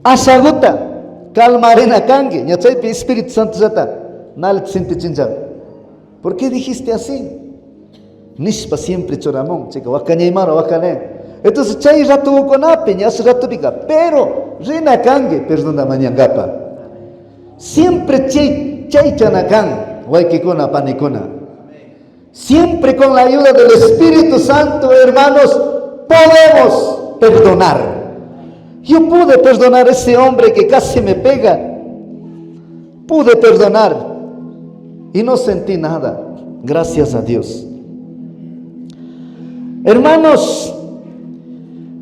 Ashaguta, calmarena kange, ñachaypi Espíritu Santo zata, nalet sinti chincha. ¿Por qué dijiste así? Nishpa siempre choramón, chica, wakañaymara wakané. Entonces, chay rato con ape, hace rato diga, pero rena kange, perdona mañangapa. Siempre chay chanakan, waikikona panikona. Siempre con la ayuda del Espíritu Santo, hermanos, podemos perdonar. Yo pude perdonar a ese hombre que casi me pega. Pude perdonar y no sentí nada, gracias a Dios. Hermanos,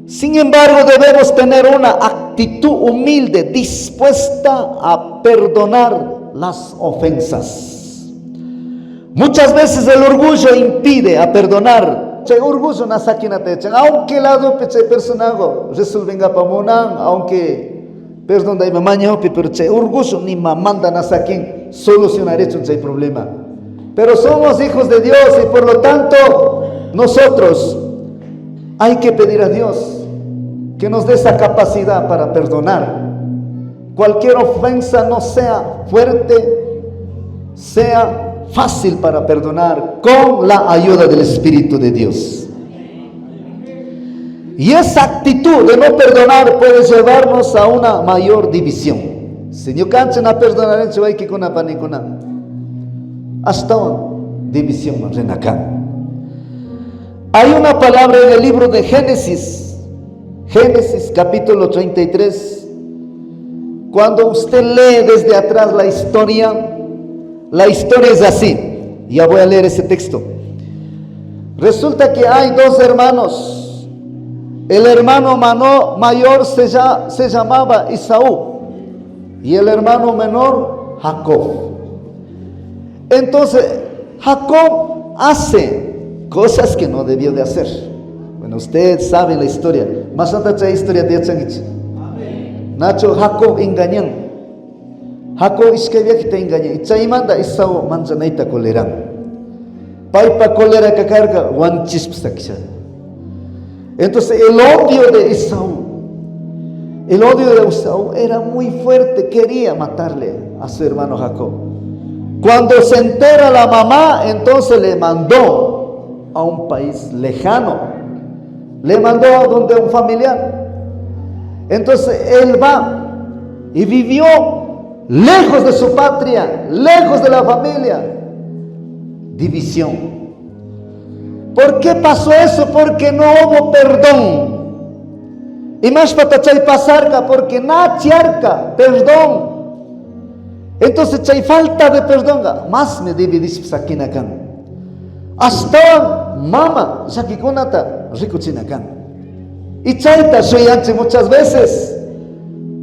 sin embargo, debemos tener una actitud humilde, dispuesta a perdonar las ofensas. Muchas veces el orgullo impide a perdonar. Orgullo na sakinate, aunque lado peche personago resolvenga pamonan, aunque perdón da mamaña pero orgullo ni mamanda na sakin solucionar hecho un problema. Pero somos hijos de Dios y por lo tanto nosotros hay que pedir a Dios que nos dé esa capacidad para perdonar. Cualquier ofensa no sea fuerte, sea fácil para perdonar con la ayuda del Espíritu de Dios. Y esa actitud de no perdonar puede llevarnos a una mayor división. Si no canchen a perdonar, hasta una división renacán. Hay una palabra en el libro de Génesis capítulo 33. Cuando usted lee desde atrás la historia es así. Ya voy a leer ese texto. Resulta que hay dos hermanos. El hermano mayor se llamaba Esaú y el hermano menor Jacob. Entonces Jacob hace cosas que no debió de hacer. Bueno, ustedes saben la historia. Más antes la historia de Changichi. Nacho Jacob engañan. Jacob escribía que te engañan. Y chaimanda Esaú manzanaita coleran. Paipa colera que carga wanchispa. Entonces el odio de Esaú era muy fuerte, quería matarle a su hermano Jacob. Cuando se entera la mamá, entonces le mandó a un país lejano, le mandó a donde un familiar. Entonces él va y vivió lejos de su patria, lejos de la familia. División. ¿Por qué pasó eso? Porque no hubo perdón. Y más patachay pasarca, porque na chiarca, perdón. Entonces chay falta de perdón, más me debe disipsakinakan. Hasta mama, shakikunata, rikuchinakan. Y chayta soyanche muchas veces,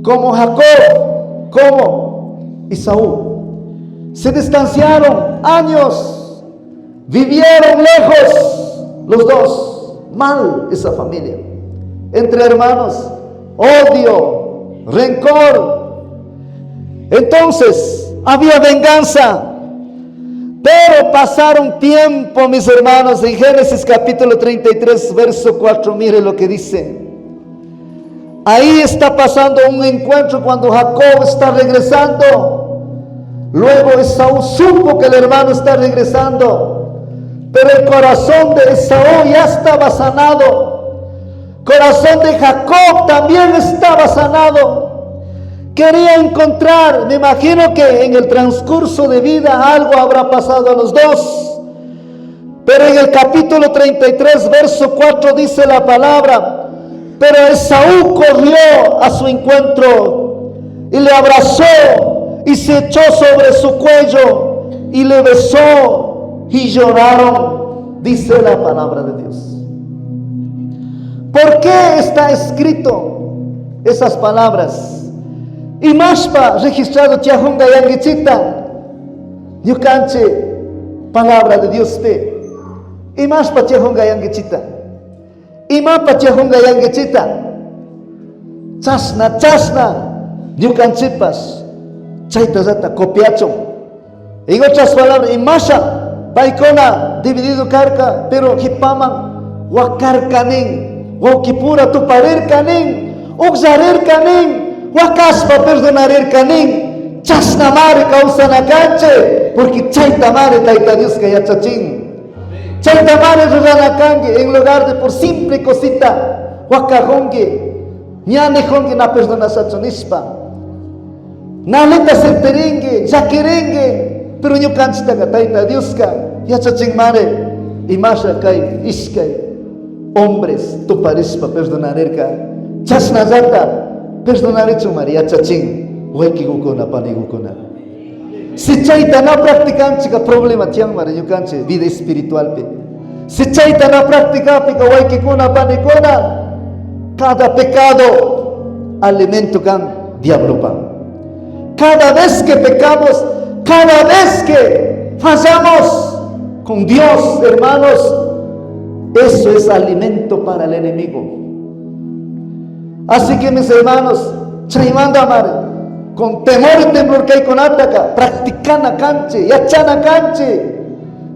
como Jacob, como Esaú, se distanciaron años, vivieron lejos, los dos, mal esa familia. Entre hermanos, odio, rencor. Entonces había venganza, pero pasaron tiempo, mis hermanos. En Génesis capítulo 33 verso 4, mire lo que dice. Ahí está pasando un encuentro cuando Jacob está regresando. Luego Esaú supo que el hermano está regresando, pero el corazón de Esaú ya estaba sanado. Corazón de Jacob también estaba sanado. Quería encontrar, me imagino que en el transcurso de vida algo habrá pasado a los dos. Pero en el capítulo 33, verso 4 dice la palabra: pero Esaú corrió a su encuentro y le abrazó y se echó sobre su cuello y le besó y lloraron, dice la palabra de Dios. ¿Por qué está escrito esas palabras? Y mashpa registrado tiajunga yangichita yukanche palabra de Dios te. Y mashpa tiajunga yangichita. Y mapa tiajunga yangichita. Chasna yukanchipas. Chaita zata copiacho. En otras palabras, y masha baikona dividido carca, pero hipaman wakarkanin. Wakipura tu parir kanin, ukzarir kanin, wakaspa perdonarir kanin, chasnamare causanacanche, porque chaitamare taita Dios que ya chachín. Chaitamare ruranacangue, en lugar de por simple cosita, wakajongue, ñanejongue na perdona sachonispa, naleta senterengue, yaquerengue, pero yo canchita taita Dios que ya chachín mare, y masha kai, iskay. Hombres, tu pares para perdonar erka. Chasnazata, perdonar hecho María Chachín, huequi gukona, pani gukona. Si chaita no practican, chica problema tiang mara yukanche, vida espiritual pe. Si chaita no practica, pica huequi kuna, pani kuna. Cada pecado, alimento can, diablo pan. Cada vez que pecamos, cada vez que fallamos con Dios, hermanos, eso es alimento para el enemigo. Así que mis hermanos, chaimanda amar, con temor y temblor que hay con ataca, practicana canche, yachana canche,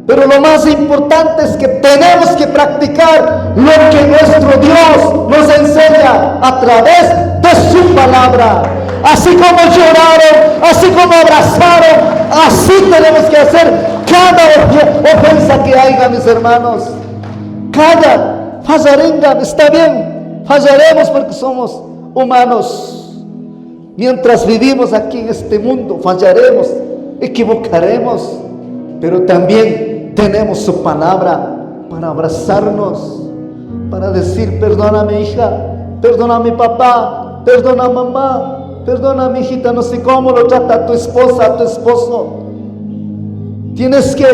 Pero lo más importante es que tenemos que practicar lo que nuestro Dios nos enseña a través de su palabra. Así como lloraron, así como abrazaron, así tenemos que hacer cada ofensa que haya, mis hermanos. Cada fallarenga, está bien, fallaremos porque somos humanos. Mientras vivimos aquí en este mundo, fallaremos, equivocaremos, pero también tenemos su palabra para abrazarnos, para decir: perdóname, hija, perdona a mi papá, perdona a mamá, perdona a mi hijita, no sé cómo lo trata tu esposa, a tu esposo. Tienes que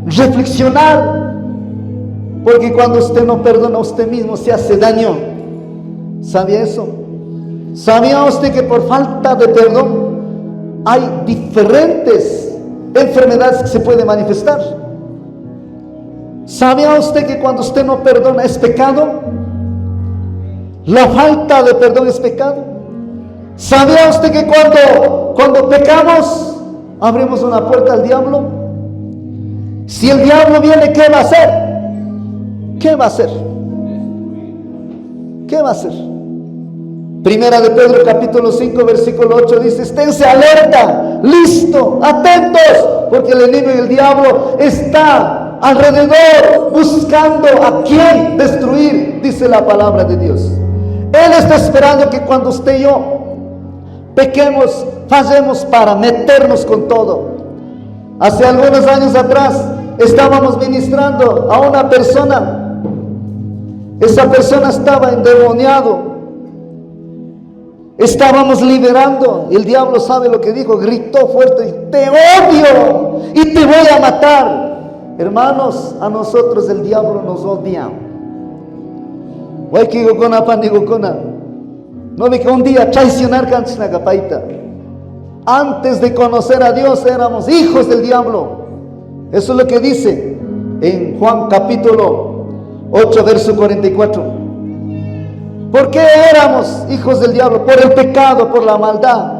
reflexionar, porque cuando usted no perdona a usted mismo, se hace daño. ¿Sabía eso? ¿Sabía usted que por falta de perdón hay diferentes enfermedades que se pueden manifestar? ¿Sabía usted que cuando usted no perdona es pecado? La falta de perdón es pecado. ¿Sabía usted que cuando pecamos abrimos una puerta al diablo? Si el diablo viene, ¿qué va a hacer? ¿Qué va a hacer? ¿Qué va a hacer? Primera de Pedro capítulo 5 versículo 8 dice: esténse alerta, listo, atentos, porque el enemigo y el diablo está alrededor buscando a quién destruir, dice la palabra de Dios. Él está esperando que cuando usted y yo pequemos, fallemos para meternos con todo. Hace algunos años atrás estábamos ministrando a una persona. Esa persona estaba endemoniado. Estábamos liberando. El diablo sabe lo que dijo, gritó fuerte: te odio y te voy a matar. Hermanos, a nosotros el diablo nos odia. No me que un día traicionar capaita. Antes de conocer a Dios éramos hijos del diablo. Eso es lo que dice en Juan capítulo 8 verso 44. ¿Por qué éramos hijos del diablo? Por el pecado, por la maldad.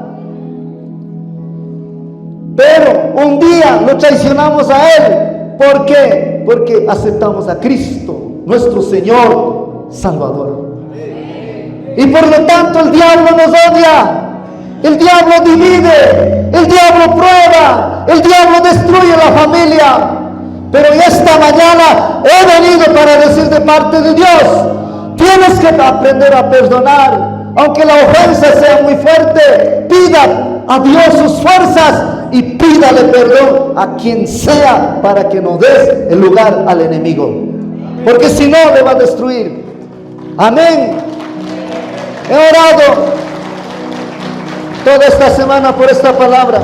Pero un día lo traicionamos a Él. ¿Por qué? Porque aceptamos a Cristo, nuestro Señor Salvador. Y por lo tanto el diablo nos odia. El diablo divide, el diablo prueba, el diablo destruye la familia. Pero esta mañana he venido para decir de parte de Dios: tienes que aprender a perdonar. Aunque la ofensa sea muy fuerte, pida a Dios sus fuerzas y pídale perdón a quien sea, para que no des el lugar al enemigo, porque si no le va a destruir. Amén. He orado toda esta semana por esta palabra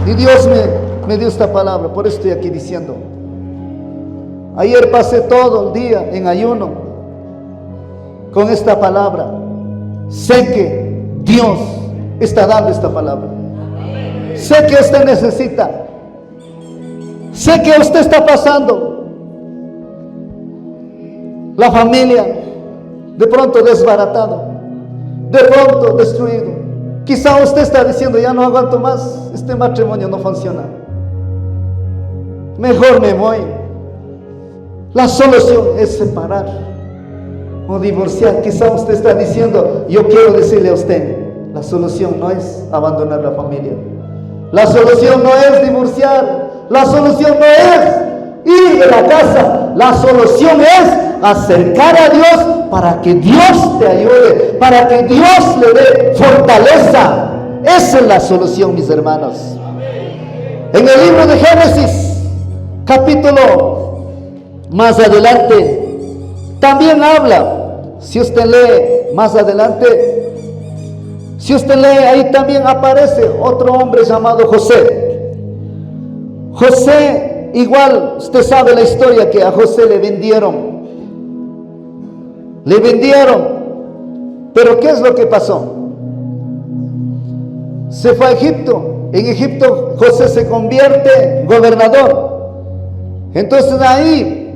y Dios me dio esta palabra, por eso estoy aquí diciendo. Ayer pasé todo el día en ayuno con esta palabra. Sé que Dios está dando esta palabra. Sé que usted necesita. Sé que usted está pasando. La familia de pronto desbaratado, de pronto destruido. Quizá usted está diciendo: ya no aguanto más, este matrimonio no funciona, mejor me voy. La solución es separar o divorciar. Quizá usted está diciendo: yo quiero decirle a usted, la solución no es abandonar la familia, la solución no es divorciar, la solución no es ir de la casa, la solución es acercar a Dios, para que Dios te ayude, para que Dios le dé fortaleza. Esa es la solución, mis hermanos. En el libro de Génesis, capítulo más adelante, también habla. Si usted lee más adelante, si usted lee, ahí también aparece otro hombre llamado José. José, igual, usted sabe la historia, que a José le vendieron. Pero ¿qué es lo que pasó? Se fue a Egipto. En Egipto José se convierte en gobernador. Entonces ahí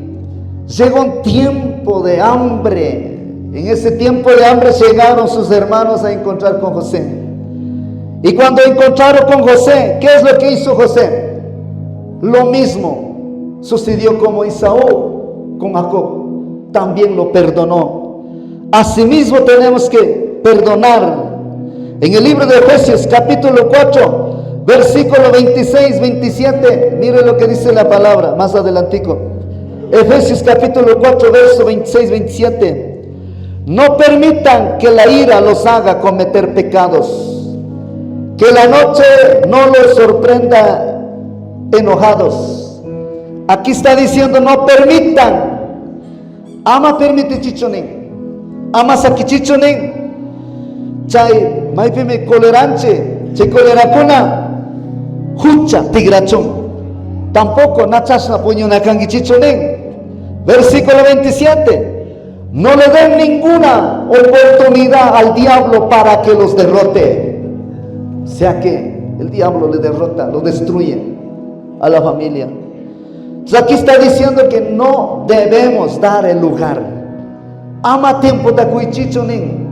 llegó un tiempo de hambre. En ese tiempo de hambre llegaron sus hermanos a encontrar con José. Y cuando encontraron con José, ¿qué es lo que hizo José? Lo mismo. Sucedió como Esaú con Jacob, también lo perdonó. Asimismo tenemos que perdonar. En el libro de Efesios capítulo 4, versículo 26, 27, mire lo que dice la palabra más adelantico. Efesios capítulo 4, verso 26, 27. No permitan que la ira los haga cometer pecados, que la noche no los sorprenda enojados. Aquí está diciendo no permitan. Ama permite chichonen, ama saki chichonen. Chay maipime coleranche, che coleracuna, hucha tigrachón. Tampoco nachasna puñona kangichichonen. Versículo 27. No le den ninguna oportunidad al diablo para que los derrote. O sea que el diablo le derrota, lo destruye a la familia. Entonces aquí está diciendo que no debemos dar el lugar. Ama tiempo de cuichichonen.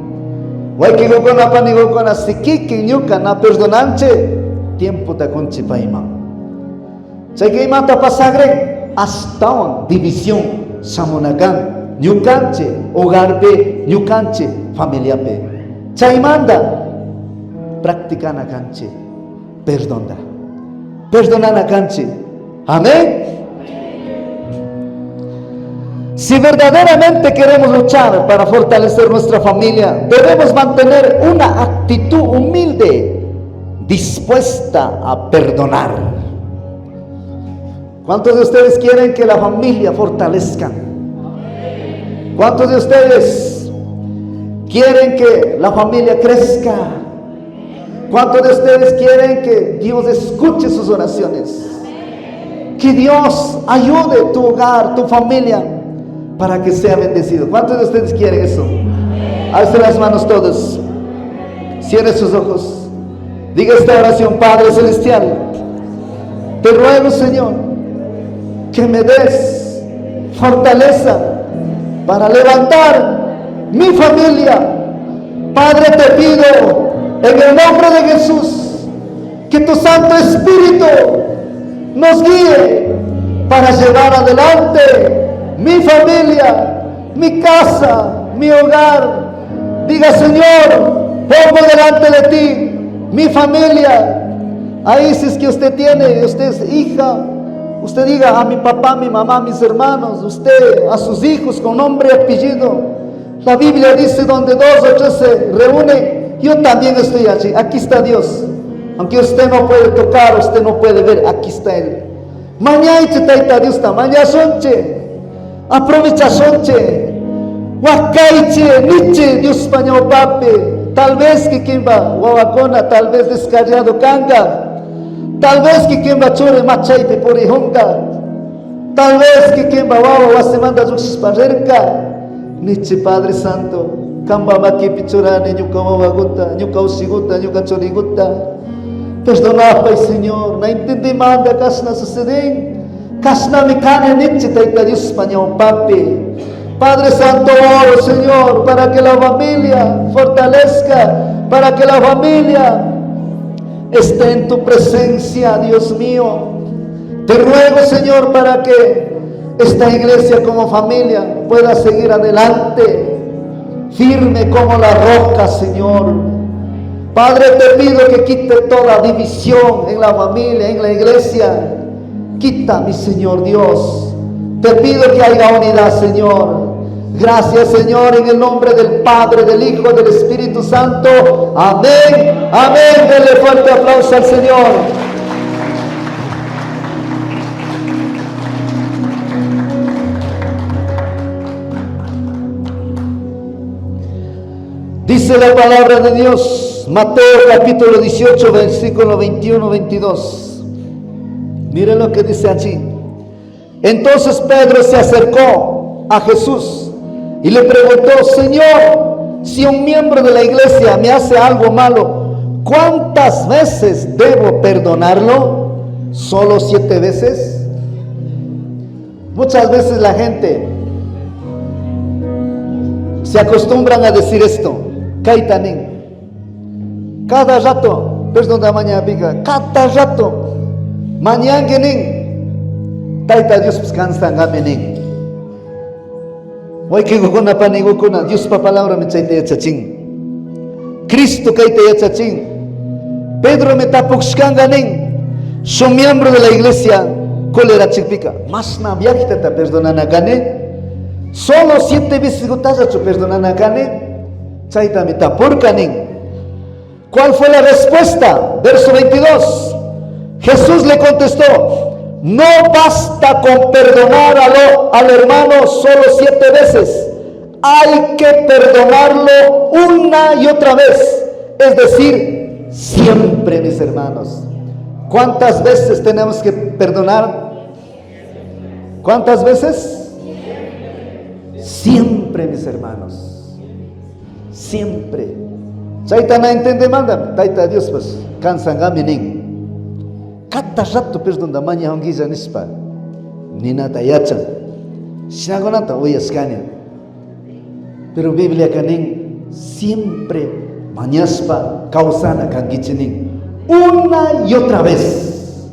Waikigokona panigokona sikiki nyuka na perdonanche tiempo ta conchipaima. Chay mata pasagre hasta división samonakan nyukanche hogarpe nyukanche familiape. Chay manda practicana canche perdonana canche. Amén. Si verdaderamente queremos luchar para fortalecer nuestra familia, debemos mantener una actitud humilde, dispuesta a perdonar. ¿Cuántos de ustedes quieren que la familia fortalezca? ¿Cuántos de ustedes quieren que la familia crezca? ¿Cuántos de ustedes quieren que Dios escuche sus oraciones? Que Dios ayude tu hogar, tu familia, para que sea bendecido. ¿Cuántos de ustedes quieren eso? Alcen las manos todos. Cierren sus ojos. Diga esta oración: Padre Celestial, te ruego, Señor, que me des fortaleza para levantar mi familia. Padre, te pido en el nombre de Jesús que tu Santo Espíritu nos guíe para llevar adelante mi familia, mi casa, mi hogar. Diga: Señor, pongo delante de ti mi familia. Ahí si es que usted tiene, usted es hija, usted diga a mi papá, mi mamá, mis hermanos, usted a sus hijos con nombre y apellido. La Biblia dice: donde dos o tres se reúnen, yo también estoy allí. Aquí está Dios. Aunque usted no puede tocar, usted no puede ver, aquí está Él. Mañana está Dios, mañana sonche. Aprovecha sonche, huacaiche, niche, Dios español pape. Tal vez que quien va guabacona, tal vez descarriado canga, tal vez que quien va chore machaipe por ihonga, tal vez que quien va guaba se manda yuxis parerca. Niche Padre Santo, camba maki pichorane, ñuka wabaguta, ñuka usiguta, ñuka choriguta. Perdona, Pai Señor, na entendí manda casna suceden. Casna mi cane niche taita Dios español papi. Padre Santo, oro, Señor, para que la familia fortalezca, para que la familia esté en tu presencia, Dios mío. Te ruego, Señor, para que esta iglesia como familia pueda seguir adelante, firme como la roca, Señor. Padre, te pido que quite toda división en la familia, en la iglesia. Quita, mi Señor Dios. Te pido que haya unidad, Señor. Gracias, Señor, en el nombre del Padre, del Hijo, del Espíritu Santo. Amén, amén. Denle fuerte aplauso al Señor. Dice la palabra de Dios, Mateo capítulo 18, versículo 21-22. Mire lo que dice allí. Entonces Pedro se acercó a Jesús y le preguntó: Señor, si un miembro de la iglesia me hace algo malo, ¿cuántas veces debo perdonarlo? ¿Solo 7 veces? Muchas veces la gente se acostumbran a decir esto: Kaitanin, cada rato, perdón, mañana pica, cada rato, mañana Taita Dios pues cansan amenin. Hoy que gukuna panigukuna Dios pa palabra me chaite yachachin. Cristo kaite yachachin. Pedro me tapuxkanganin. Son miembro de la iglesia. Cólera chipica. Más na viajita ta perdonana gane. Solo 7 veces gutazacho perdonana gane. Chaita me tapurkanin. ¿Cuál fue la respuesta? Verso 22. Jesús le contestó: no basta con perdonar al hermano solo 7 veces. Hay que perdonarlo una y otra vez. Es decir, siempre, mis hermanos. ¿Cuántas veces tenemos que perdonar? ¿Cuántas veces? Siempre, mis hermanos. Siempre. Chaitana entiende manda. Taita Dios pues cansan gaminin. Kata rato perdona maña hongiza nispa. Ninata yachan. Shinagonata oyaskania. Pero Biblia kanin siempre mañaspa causana kangichinin. Una y otra vez.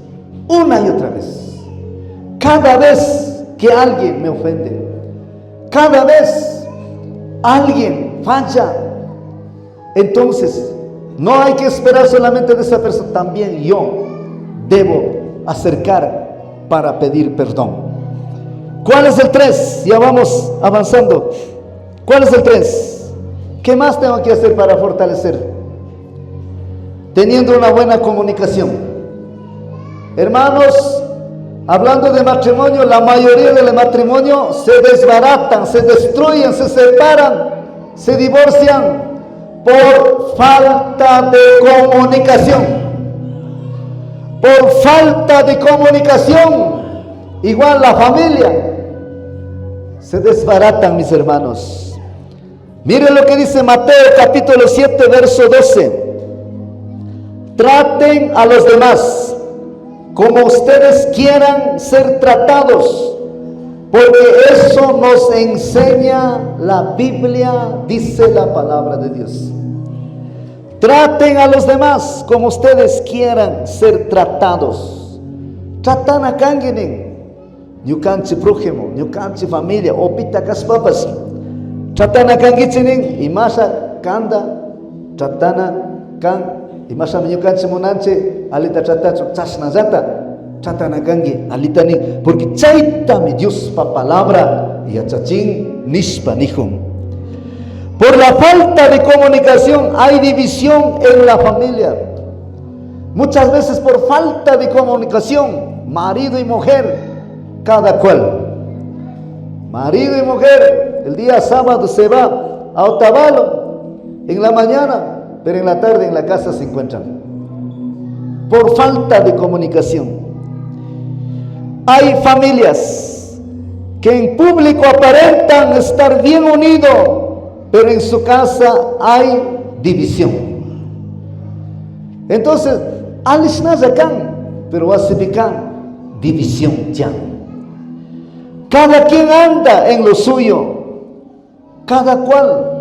Una y otra vez. Cada vez que alguien me ofende, cada vez alguien falla, entonces no hay que esperar solamente de esa persona, también yo debo acercar para pedir perdón. ¿Cuál es el 3? Ya vamos avanzando. ¿Cuál es el 3? ¿Qué más tengo que hacer para fortalecer? Teniendo una buena comunicación. Hermanos, hablando de matrimonio, la mayoría del matrimonio se desbaratan, se destruyen, se separan, se divorcian por falta de comunicación. Por falta de comunicación. Igual la familia se desbaratan, mis hermanos. Miren lo que dice Mateo capítulo 7 verso 12. Traten a los demás como ustedes quieran ser tratados, porque eso nos enseña la Biblia, dice la palabra de Dios. Traten a los demás como ustedes quieran ser tratados. Tratan a kanginin, ñukanchi prójimo, ñukanchi familia, opita kaspapas. Tratan a kangichinin, imasa kanda, tratana kan, imasa ñukanchi munanchi, alita tratacho, chasnazata, tratan a kangi, alitani, porque chaitami Dios pa palabra, y achachin nishpa nihum. Por la falta de comunicación hay división en la familia. Muchas veces por falta de comunicación, marido y mujer, cada cual. Marido y mujer, el día sábado se va a Otavalo, en la mañana, pero en la tarde en la casa se encuentran. Por falta de comunicación. Hay familias que en público aparentan estar bien unidos, pero en su casa hay división. Entonces, alishnazakan, pero asibikan, división ya. Cada quien anda en lo suyo, cada cual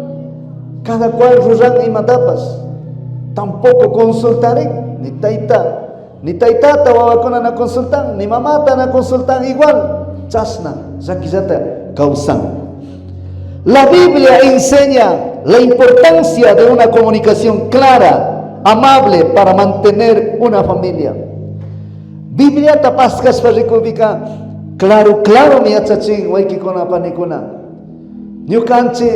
ruran y matapas. Tampoco consultaré, ni taitata wawakuna na consultan, ni mamata na consultan igual. Chasna, zakizata, causan. La Biblia enseña la importancia de una comunicación clara, amable para mantener una familia. Biblia tapaskas parikubika, claro mi achachin, waikikona panikuna. Ñukanchi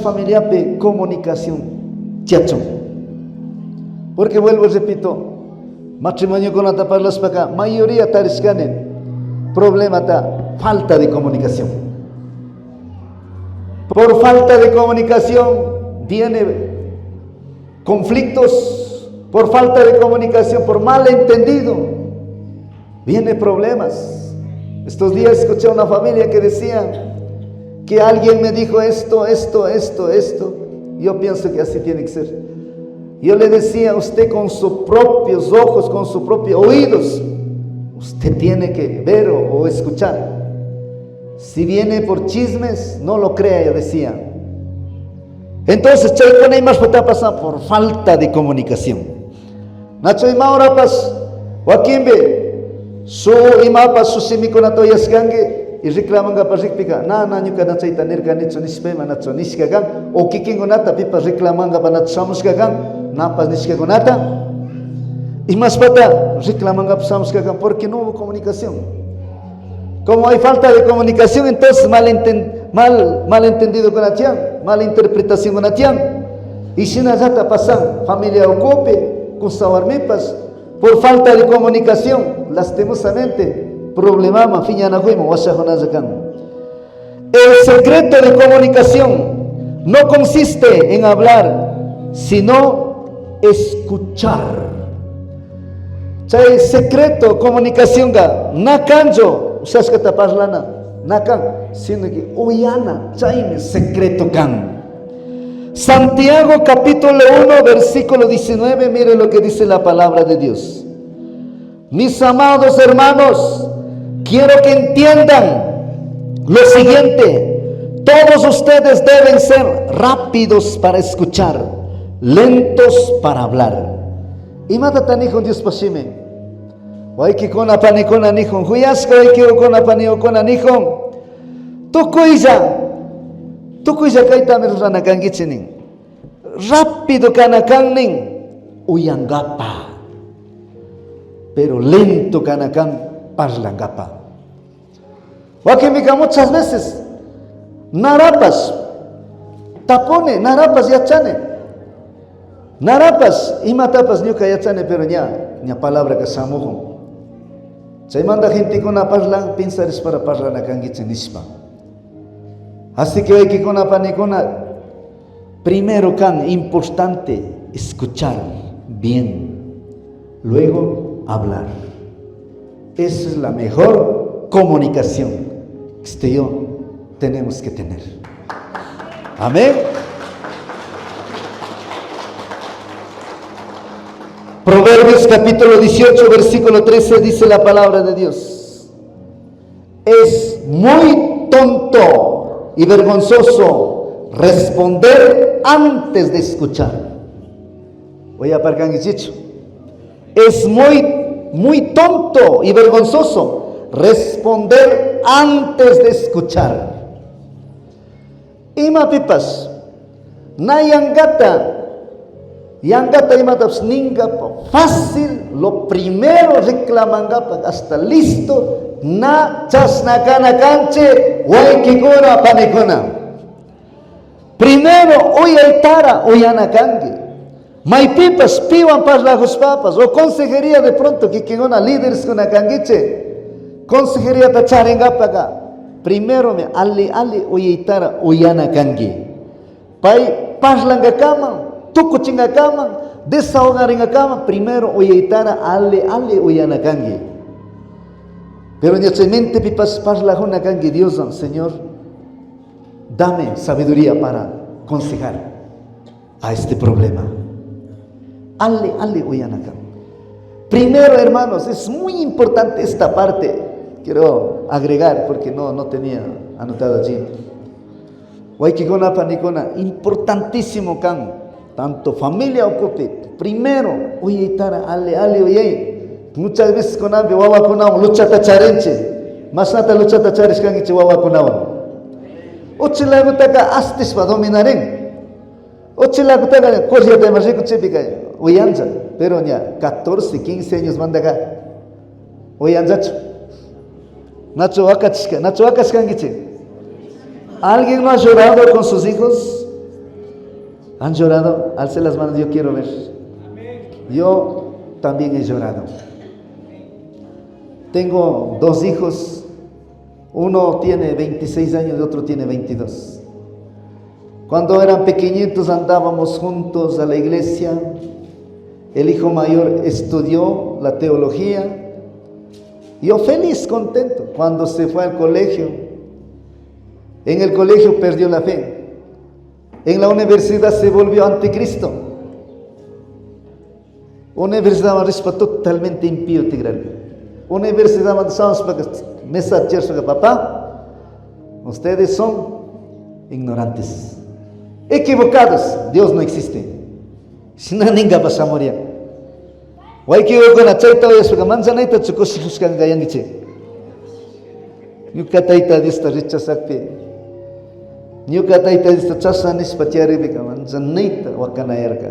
familia pe comunicación chachon. Porque vuelvo y repito, matrimonio con ataparlas para acá, mayoría tariscanen, problema ta falta de comunicación. Por falta de comunicación viene conflictos, por falta de comunicación, por malentendido, viene problemas. Estos días escuché a una familia que decía que alguien me dijo esto. Yo pienso que así tiene que ser. Yo le decía, usted con sus propios ojos, con sus propios oídos, usted tiene que ver o escuchar. Si viene por chismes, no lo crea, yo decía. Entonces, Chayconay más está pasando por falta de comunicación. Nacho y Maurapas, Joaquín ve, Su imapa su simikunata yaskange y reclaman ga parikpika na nyuka na chaita nirga nicho nispema na chonishka gan o kikingunata pipa reclaman ga panatsamuska gan na pas nishka gunata y más pata reclaman ga psamuska gan porque no hubo comunicación. Como hay falta de comunicación, entonces malentendido con Atián, malinterpretación con Atián. Y si no ya pasan, familia ocupe, con sabarmipas, por falta de comunicación, lastimosamente, problemama, el secreto de comunicación no consiste en hablar, sino escuchar. El secreto comunicación ga, na canjo, usas que tapas lana, nakan, sino que uyana, chaime secreto can. Santiago capítulo 1 versículo 19, mire lo que dice la palabra de Dios. Mis amados hermanos, quiero que entiendan lo siguiente: todos ustedes deben ser rápidos para escuchar, lentos para hablar. Y mata tan hijo Dios pasime. Waiki kona panikona nihon, huyaska waiki kona panikona nihon. Tukuya kaita merana kangichinin. Rápido kanakan nin uyangapa. Pero lento kanakan parlangapa. Wakimika muchas veces narapas tapone, narapas yachane. Narapas imatapas nyuka yachane pero nya palabra ka samuhon. Chay manda gente con parlan pensares para parlar na kangichenispa. Así que hay que con panicona primero can importante escuchar bien, luego hablar. Esa es la mejor comunicación que usted y yo tenemos que tener. Amén. Proverbios capítulo 18 versículo 13 dice la palabra de Dios: es muy tonto y vergonzoso responder antes de escuchar. Voy a aparcar dicho. Es muy tonto y vergonzoso responder antes de escuchar. Ima pipas na yangata imataps ningapa fácil, lo primero reclamangapa hasta listo na chasnakana canche waikikuna panikuna. Primero uyaitara uyanakangi. Maipipas piwan parlajos papas o consejería de pronto que kingona líderes kuna kangiche. Consejería tacharengapaga. Primero me ali uyaitara uyanakangi. Pai parlanga kama tuku chinga kama desahogaringa kama primero uyaitara ali uyanakangi. Pero en nuestra mente pipas parlajona kangi Dios, Señor, dame sabiduría para aconsejar a este problema. Ale uyanakam. Primero, hermanos, es muy importante esta parte. Quiero agregar porque no tenía anotado allí. Waikikona panikona, importantísimo kan. Tanto familia ocupe. Primero, uyitara ale uyay. Muchas veces con ambe wawa kunawan lucha tacharenche. Mas nata lucha tachares kangiche wawa kunawan. Ochilagutaka astis pa dominaren. Ochilagutaka corria de marrico chepika uyanza. Pero ya 14, 15 años mandaga uyanzacho. Nacho wakachka kangiche. ¿Alguien no ha llorado con sus hijos? ¿Han llorado? Alce las manos, yo quiero ver. Yo también he llorado. Tengo 2 hijos. Uno tiene 26 años y otro tiene 22. Cuando eran pequeñitos andábamos juntos a la iglesia. El hijo mayor estudió la teología. Yo feliz, contento. Cuando se fue al colegio, en el colegio perdió la fe. En la universidad se volvió anticristo. Universidad más totalmente impío tigral. Universidad más mesa cherso papá. Ustedes son ignorantes, equivocados. Dios no existe. Si no ninga pasa morir. Waikiwa con achaita o yasuka manzanaita chukushuskan gayangiche. Yukataita dista richasakpi. Yukataita dista chasanis patiaribika manzanaita wakanayarka.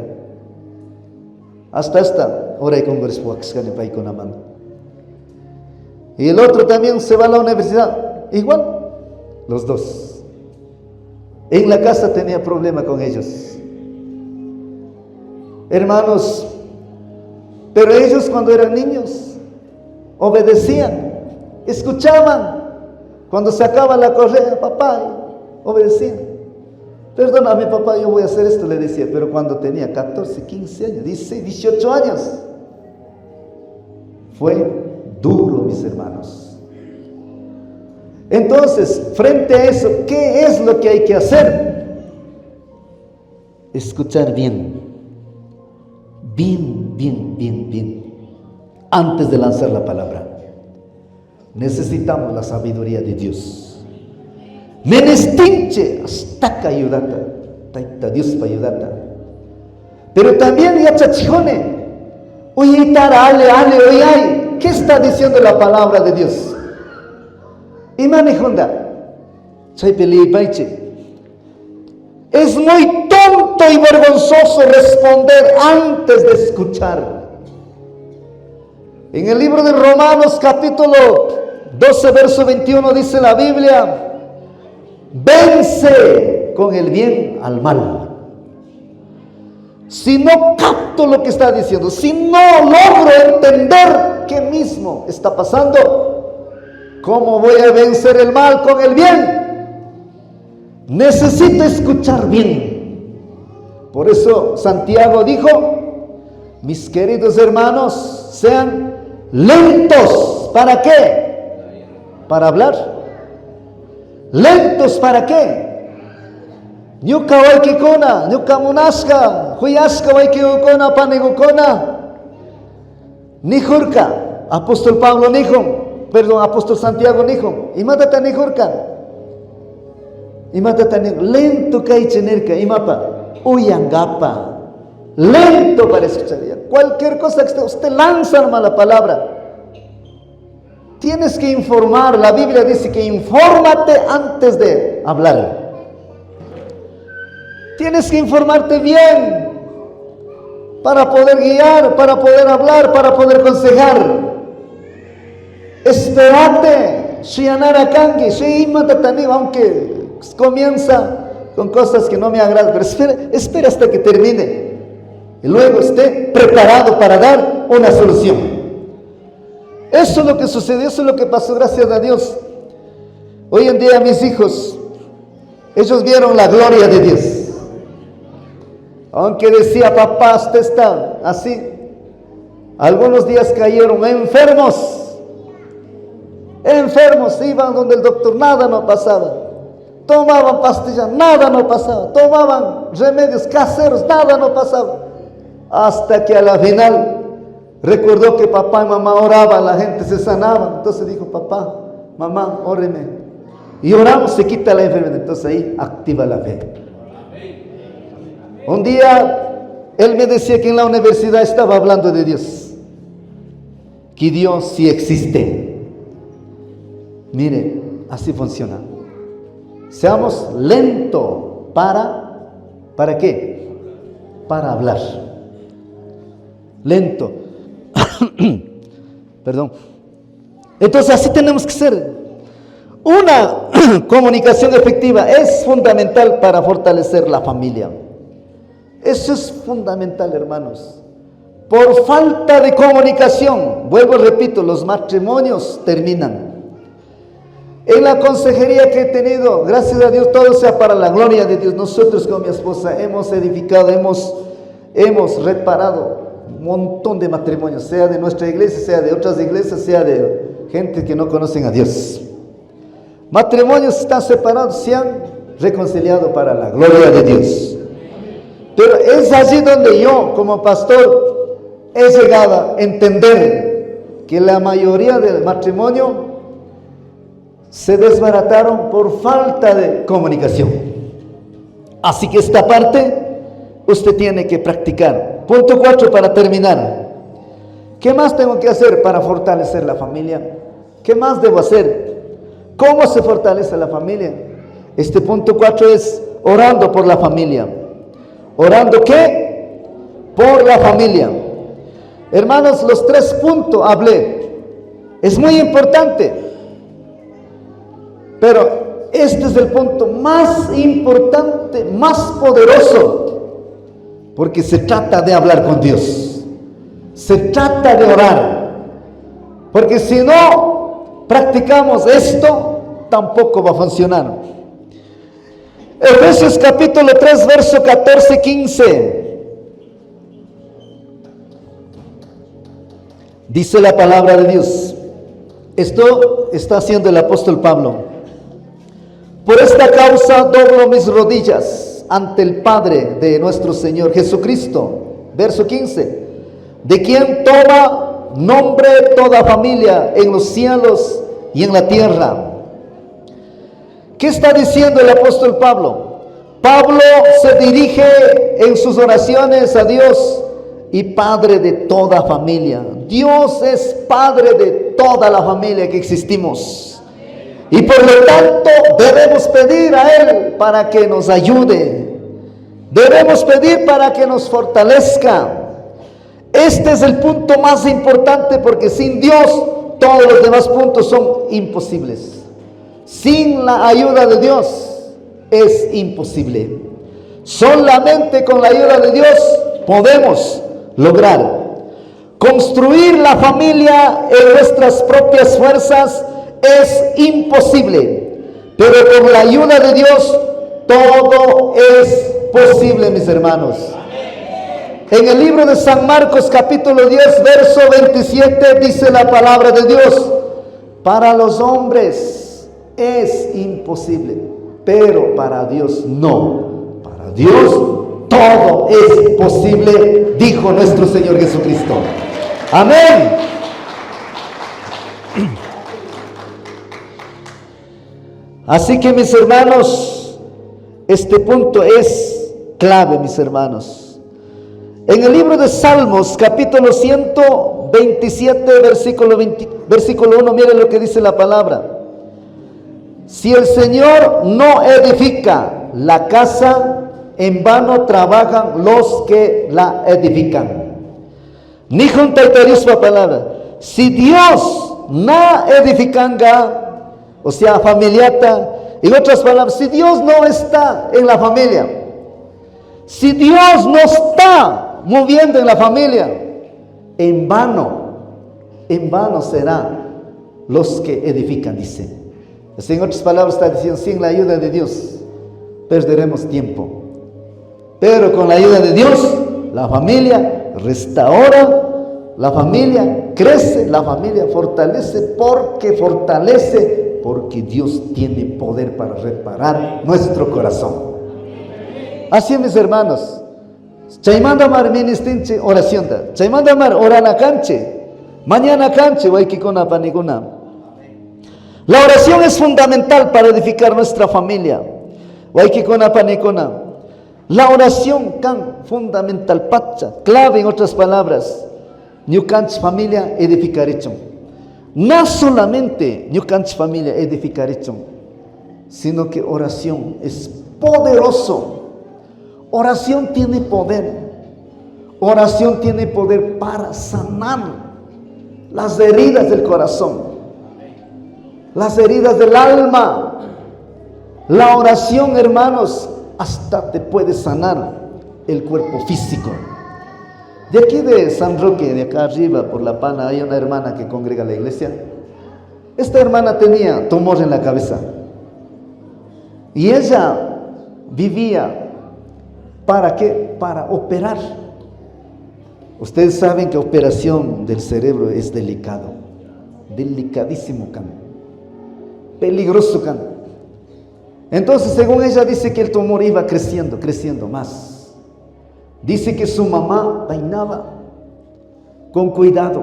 Hasta ahora con Gorispuaxcane Paiconamán. Y el otro también se va a la universidad. Igual, los dos. En la casa tenía problema con ellos. Hermanos, pero ellos cuando eran niños obedecían, escuchaban. Cuando se acaba la correa, papá, obedecían. Perdóname papá, yo voy a hacer esto, le decía. Pero cuando tenía 14, 15 años, 16, 18 años, fue duro, mis hermanos. Entonces, frente a eso, ¿qué es lo que hay que hacer? Escuchar bien. Bien. Antes de lanzar la palabra. Necesitamos la sabiduría de Dios. Menestinche hasta ayudata. Taita Dios para ayudata. Pero también ya chachijone. Oye, oye, ¿qué está diciendo la palabra de Dios? Imani Honda. Es muy tonto y vergonzoso responder antes de escuchar. En el libro de Romanos capítulo 12 verso 21 dice la Biblia: vence con el bien al mal. Si no capto lo que está diciendo, si no logro entender qué mismo está pasando, ¿cómo voy a vencer el mal con el bien? Necesito escuchar bien. Por eso Santiago dijo: mis queridos hermanos, sean lentos. ¿Para qué? Para hablar. ¿Lentos para qué? Ñuka waikikuna, ñuka munasca, huyasca waikikuna, panigukuna. Nijurka, apóstol Pablo dijo, apóstol Santiago dijo, imatata nijurka. Imatata nijurka, lento kaichenerka, imapa, uyangapa. Lento para escuchar. Cualquier cosa que usted lanza la palabra, tienes que informar. La Biblia dice que infórmate antes de hablar. Tienes que informarte bien para poder guiar, para poder hablar, para poder aconsejar. Espérate, aunque comienza con cosas que no me agradan, pero espera hasta que termine y luego esté preparado para dar una solución. Eso es lo que sucedió, eso es lo que pasó, gracias a Dios. Hoy en día mis hijos, ellos vieron la gloria de Dios. Aunque decía, papá, usted está así, algunos días cayeron enfermos, iban donde el doctor, nada no pasaba, tomaban pastillas, nada no pasaba, tomaban remedios caseros, nada no pasaba, hasta que a la final recordó que papá y mamá oraban, la gente se sanaba. Entonces dijo, papá, mamá, óreme, y oramos, se quita la enfermedad. Entonces ahí activa la fe. Un día él me decía que en la universidad estaba hablando de Dios, que Dios sí existe. Mire, así funciona. Seamos lentos ¿para qué? Para hablar. Lento. Perdón. Entonces así tenemos que ser. Una comunicación efectiva es fundamental para fortalecer la familia. Eso es fundamental, hermanos. Por falta de comunicación, vuelvo, repito, los matrimonios terminan. En la consejería que he tenido, gracias a Dios, todo sea para la gloria de Dios. Nosotros con mi esposa hemos edificado, hemos reparado un montón de matrimonios, sea de nuestra iglesia, sea de otras iglesias, sea de gente que no conocen a Dios. Matrimonios están separados, se han reconciliado para la gloria de Dios. Pero es allí donde yo, como pastor, he llegado a entender que la mayoría del matrimonio se desbarataron por falta de comunicación. Así que esta parte usted tiene que practicar. Punto 4 para terminar. ¿Qué más tengo que hacer para fortalecer la familia? ¿Qué más debo hacer? ¿Cómo se fortalece la familia? Este punto 4 es orando por la familia. ¿Orando qué? Por la familia. Hermanos, los 3 puntos hablé. Es muy importante. Pero este es el punto más importante, más poderoso. Porque se trata de hablar con Dios. Se trata de orar. Porque si no practicamos esto, tampoco va a funcionar. Efesios capítulo 3, verso 14-15. Dice la palabra de Dios. Esto está haciendo el apóstol Pablo. Por esta causa doblo mis rodillas ante el Padre de nuestro Señor Jesucristo. Verso 15. De quien toma nombre toda familia en los cielos y en la tierra. ¿Qué está diciendo el apóstol Pablo? Pablo se dirige en sus oraciones a Dios y Padre de toda familia. Dios es Padre de toda la familia que existimos. Y por lo tanto debemos pedir a Él para que nos ayude. Debemos pedir para que nos fortalezca. Este es el punto más importante porque sin Dios todos los demás puntos son imposibles. Sin la ayuda de Dios es imposible. Solamente con la ayuda de Dios podemos lograr construir la familia en nuestras propias fuerzas. Es imposible, pero con la ayuda de Dios todo es posible, mis hermanos. En el libro de San Marcos capítulo 10 verso 27 dice la palabra de Dios: para los hombres es imposible, pero para Dios no. Para Dios todo es posible, dijo nuestro Señor Jesucristo. Amén. Así que, mis hermanos, este punto es clave, mis hermanos. En el libro de Salmos, capítulo 127, versículo 1, miren lo que dice la palabra. Si el Señor no edifica la casa, en vano trabajan los que la edifican. Ni junta la palabra. Si Dios no edificanga, o sea, familiata, en otras palabras, si Dios no está en la familia, si Dios no está moviendo en la familia, en vano serán los que edifican, dice. Así, en otras palabras está diciendo, sin la ayuda de Dios perderemos tiempo, pero con la ayuda de Dios la familia restaura, la familia crece, la familia fortalece, porque Dios tiene poder para reparar nuestro corazón. Así, mis hermanos, chaymandamar ministinche oración da, chaymandamar orana canche, mañana canche, waikikuna panikuna. La oración es fundamental para edificar nuestra familia. Waikikuna panikuna. La oración can fundamental, pacha, clave, en otras palabras. Ñukanch familia edificar hecho. No solamente ñukanch familia edificar hecho, sino que oración es poderoso. Oración tiene poder. Oración tiene poder para sanar las heridas del corazón, las heridas del alma. La oración, hermanos, hasta te puede sanar el cuerpo físico. De aquí de San Roque, de acá arriba por La Pana, hay una hermana que congrega la iglesia. Esta hermana tenía tumor en la cabeza y ella vivía, ¿para qué? Para operar. Ustedes saben que operación del cerebro es delicado, delicadísimo, peligroso. Entonces, según ella, dice que el tumor iba creciendo más. Dice que su mamá peinaba con cuidado.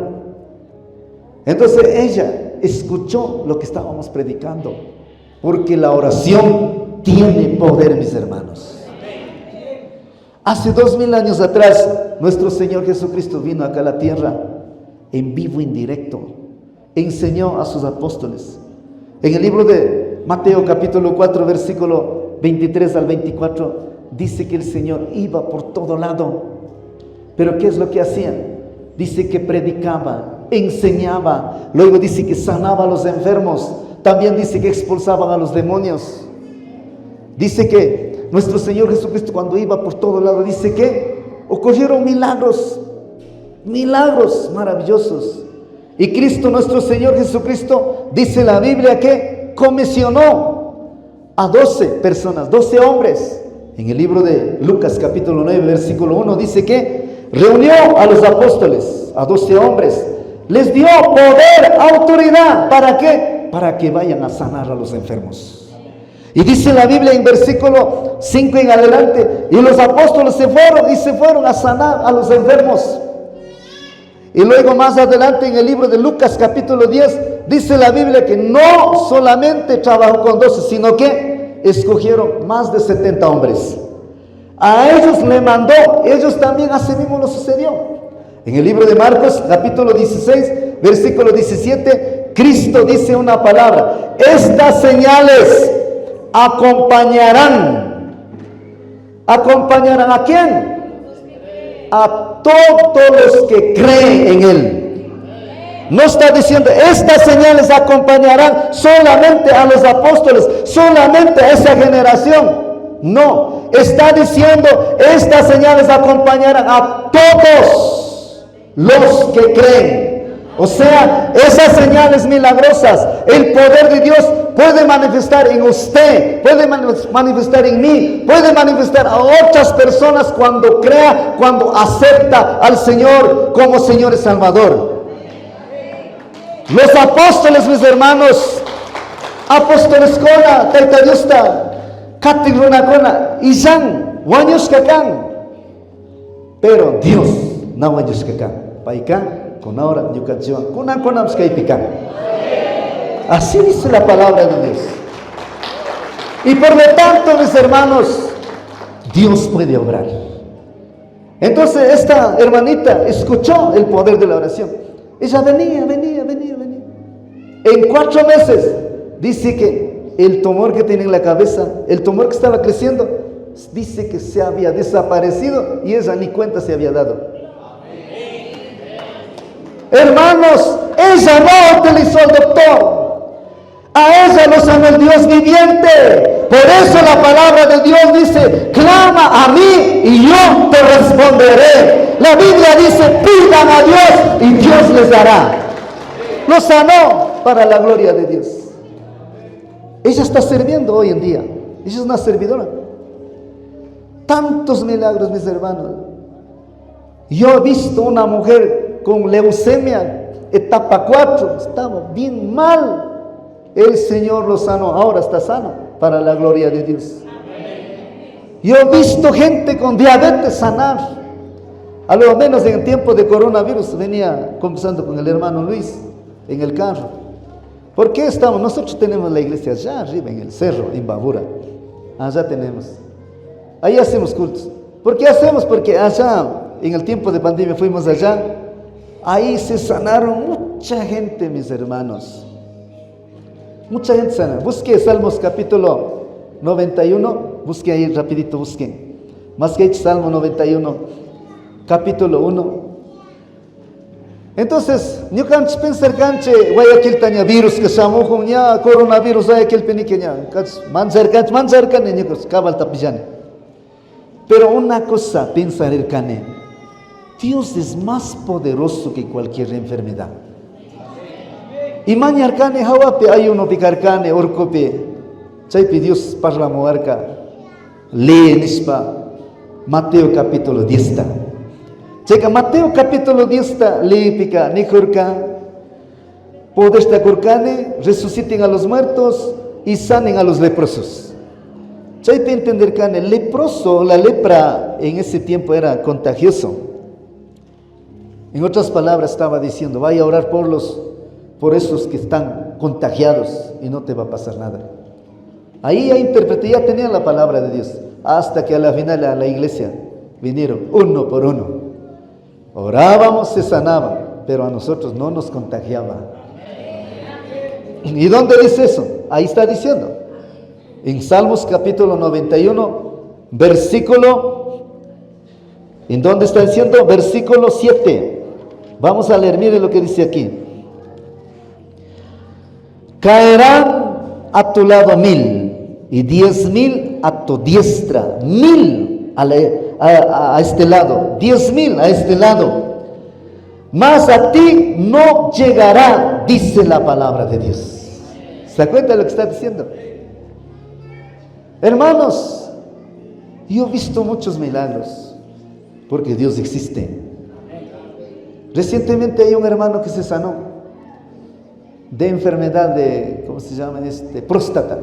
Entonces ella escuchó lo que estábamos predicando, porque la oración tiene poder, mis hermanos. Hace 2000 años atrás, nuestro Señor Jesucristo vino acá a la tierra en vivo, en directo, enseñó a sus apóstoles. En el libro de Mateo capítulo 4, versículo 23 al 24, dice que el Señor iba por todo lado. Pero ¿qué es lo que hacía? Dice que predicaba, enseñaba, luego dice que sanaba a los enfermos, también dice que expulsaban a los demonios. Dice que nuestro Señor Jesucristo, cuando iba por todo lado, dice que ocurrieron milagros maravillosos. Y Cristo, nuestro Señor Jesucristo, dice la Biblia que comisionó a 12 personas, 12 hombres. En el libro de Lucas capítulo 9, versículo 1, dice que reunió a los apóstoles, a 12 hombres, les dio poder, autoridad. ¿Para qué? Para que vayan a sanar a los enfermos. Y dice la Biblia en versículo 5 en adelante, y los apóstoles se fueron a sanar a los enfermos. Y luego más adelante en el libro de Lucas capítulo 10, dice la Biblia que no solamente trabajó con 12, sino que escogieron más de 70 hombres. A ellos le mandó, ellos también así mismo lo sucedió. En el libro de Marcos capítulo 16, versículo 17, Cristo dice una palabra: estas señales acompañarán ¿a quién? A todos los que creen en Él. No está diciendo estas señales acompañarán solamente a los apóstoles, solamente a esa generación. No, está diciendo estas señales acompañarán a todos los que creen. O sea, esas señales milagrosas, el poder de Dios puede manifestar en usted, puede manifestar en mí, puede manifestar a otras personas cuando crea, cuando acepta al Señor como Señor y Salvador. Los apóstoles, mis hermanos, apóstoles kona, taitayusta, katigruna kona, izan, wanyuskakan. Pero Dios no wanyuskakan. Paika, con ahora, yukachiwan, kunan konam skaipikan. Así dice la palabra de Dios. Y por lo tanto, mis hermanos, Dios puede obrar. Entonces esta hermanita escuchó el poder de la oración. Ella venía. En 4 meses, dice que el tumor que tenía en la cabeza, el tumor que estaba creciendo, dice que se había desaparecido y ella ni cuenta se había dado. Hermanos, ella no utilizó al doctor. A ella lo sanó el Dios viviente. Por eso la palabra de Dios dice: clama a mí y yo te responderé. La Biblia dice: pidan a Dios y Dios les dará. Lo sanó para la gloria de Dios. Ella está sirviendo hoy en día. Ella es una servidora. Tantos milagros, mis hermanos. Yo he visto una mujer con leucemia, etapa 4, estaba bien mal. El Señor lo sanó, ahora está sano, para la gloria de Dios. Yo he visto gente con diabetes sanar. A lo menos en el tiempo de coronavirus, venía conversando con el hermano Luis en el carro. ¿Por qué estamos? Nosotros tenemos la iglesia allá arriba, en el cerro, en Babura. Allá tenemos. Ahí hacemos cultos. ¿Por qué hacemos? Porque allá, en el tiempo de pandemia, fuimos allá. Ahí se sanaron mucha gente, mis hermanos. Mucha gente sana. Busque Salmos capítulo 91. Busque ahí rapidito, busquen. Más que Salmo 91, capítulo 1. Entonces, yo cancho pensar canche, Guayaquil taña virus que samujo ya coronavirus Guayaquil peniqueña, manzar cane ñucos cabal tapillane. Pero una cosa pensar el cane, Dios es más poderoso que cualquier enfermedad. Y mañar cane hawape hay uno picar cane orcope, chaypi Dios parla moarca, lee nispa Mateo capítulo 10. Checa Mateo capítulo 10 lípica nijurka podesta kurkane resuciten a los muertos y sanen a los leprosos. Chaype entender que el leproso, la lepra en ese tiempo era contagioso. En otras palabras estaba diciendo: vaya a orar por esos que están contagiados y no te va a pasar nada. Ahí ya interpreté, ya tenían la palabra de Dios, hasta que a la final a la iglesia vinieron uno por uno. Orábamos, se sanaban. pero a nosotros no nos contagiaba. ¿Y dónde dice eso? Ahí está diciendo. En Salmos capítulo 91, versículo, ¿en dónde está diciendo? Versículo 7. Vamos a leer, mire lo que dice aquí. Caerán a tu lado 1000 y 10,000 a tu diestra, 1000 a este lado, 10,000 a este lado, mas a ti no llegará, dice la palabra de Dios. ¿Se da cuenta de lo que está diciendo? Hermanos, yo he visto muchos milagros, porque Dios existe. Recientemente hay un hermano que se sanó de enfermedad de, ¿cómo se llama? Próstata.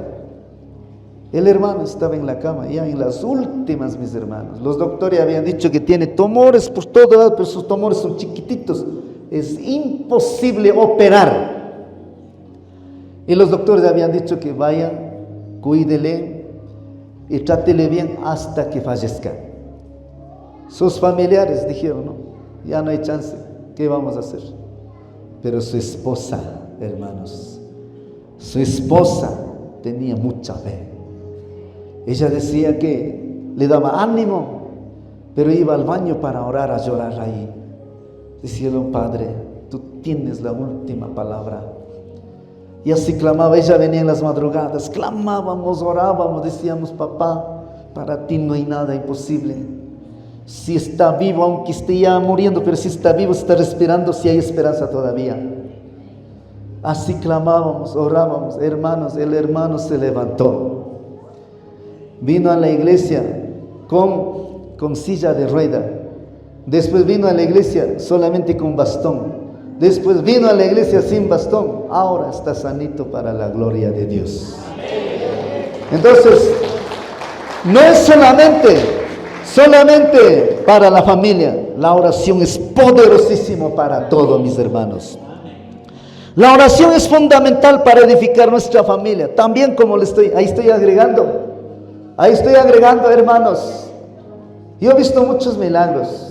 El hermano estaba en la cama, ya en las últimas, mis hermanos. Los doctores habían dicho que tiene tumores por todo lado, pero sus tumores son chiquititos. Es imposible operar. Y los doctores habían dicho que vaya, cuídele y trátele bien hasta que fallezca. Sus familiares dijeron, no, ya no hay chance, ¿qué vamos a hacer? Pero su esposa, hermanos, su esposa tenía mucha fe. Ella decía que le daba ánimo, pero iba al baño para orar, a llorar ahí. Decía, Padre, tú tienes la última palabra. Y así clamaba, ella venía en las madrugadas, clamábamos, orábamos, decíamos, papá, para ti no hay nada imposible. Si está vivo, aunque esté ya muriendo, pero si está vivo, está respirando, si hay esperanza todavía. Así clamábamos, orábamos, hermanos, el hermano se levantó. Vino a la iglesia con silla de rueda. Después vino a la iglesia solamente con bastón. Después vino a la iglesia sin bastón. Ahora está sanito para la gloria de Dios. Entonces, no es solamente para la familia. La oración es poderosísima para todos, mis hermanos. La oración es fundamental para edificar nuestra familia. También como ahí estoy agregando, hermanos. Yo he visto muchos milagros.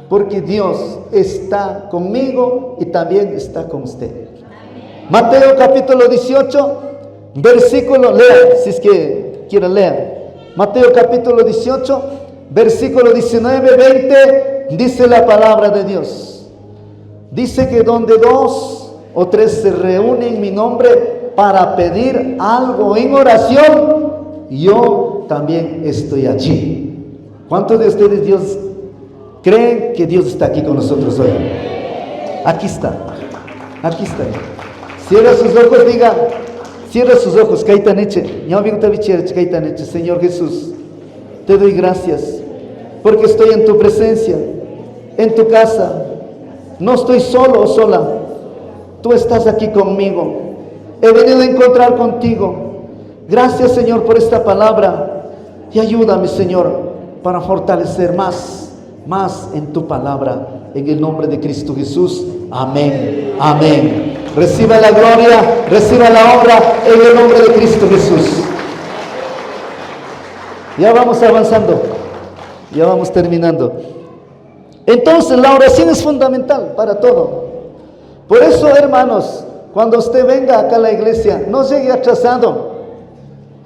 Porque Dios está conmigo y también está con usted. Mateo capítulo 18, versículo, lea, si es que quieren leer. Mateo capítulo 18, versículo 19, 20, dice la palabra de Dios. Dice que donde 2 o 3 se reúnen en mi nombre para pedir algo en oración, yo también estoy allí. ¿Cuántos de ustedes creen que Dios está aquí con nosotros hoy? Aquí está. Cierra sus ojos, diga, cierra sus ojos, Señor Jesús, te doy gracias, porque estoy en tu presencia, en tu casa, no estoy solo o sola, tú estás aquí conmigo, he venido a encontrar contigo. Gracias, Señor, por esta palabra, y ayúdame, Señor, para fortalecer más en tu palabra, en el nombre de Cristo Jesús. Amén, amén. Reciba la gloria, reciba la honra en el nombre de Cristo Jesús. Ya vamos avanzando, ya vamos terminando. Entonces la oración es fundamental para todo. Por eso, hermanos, cuando usted venga acá a la iglesia, no llegue atrasado.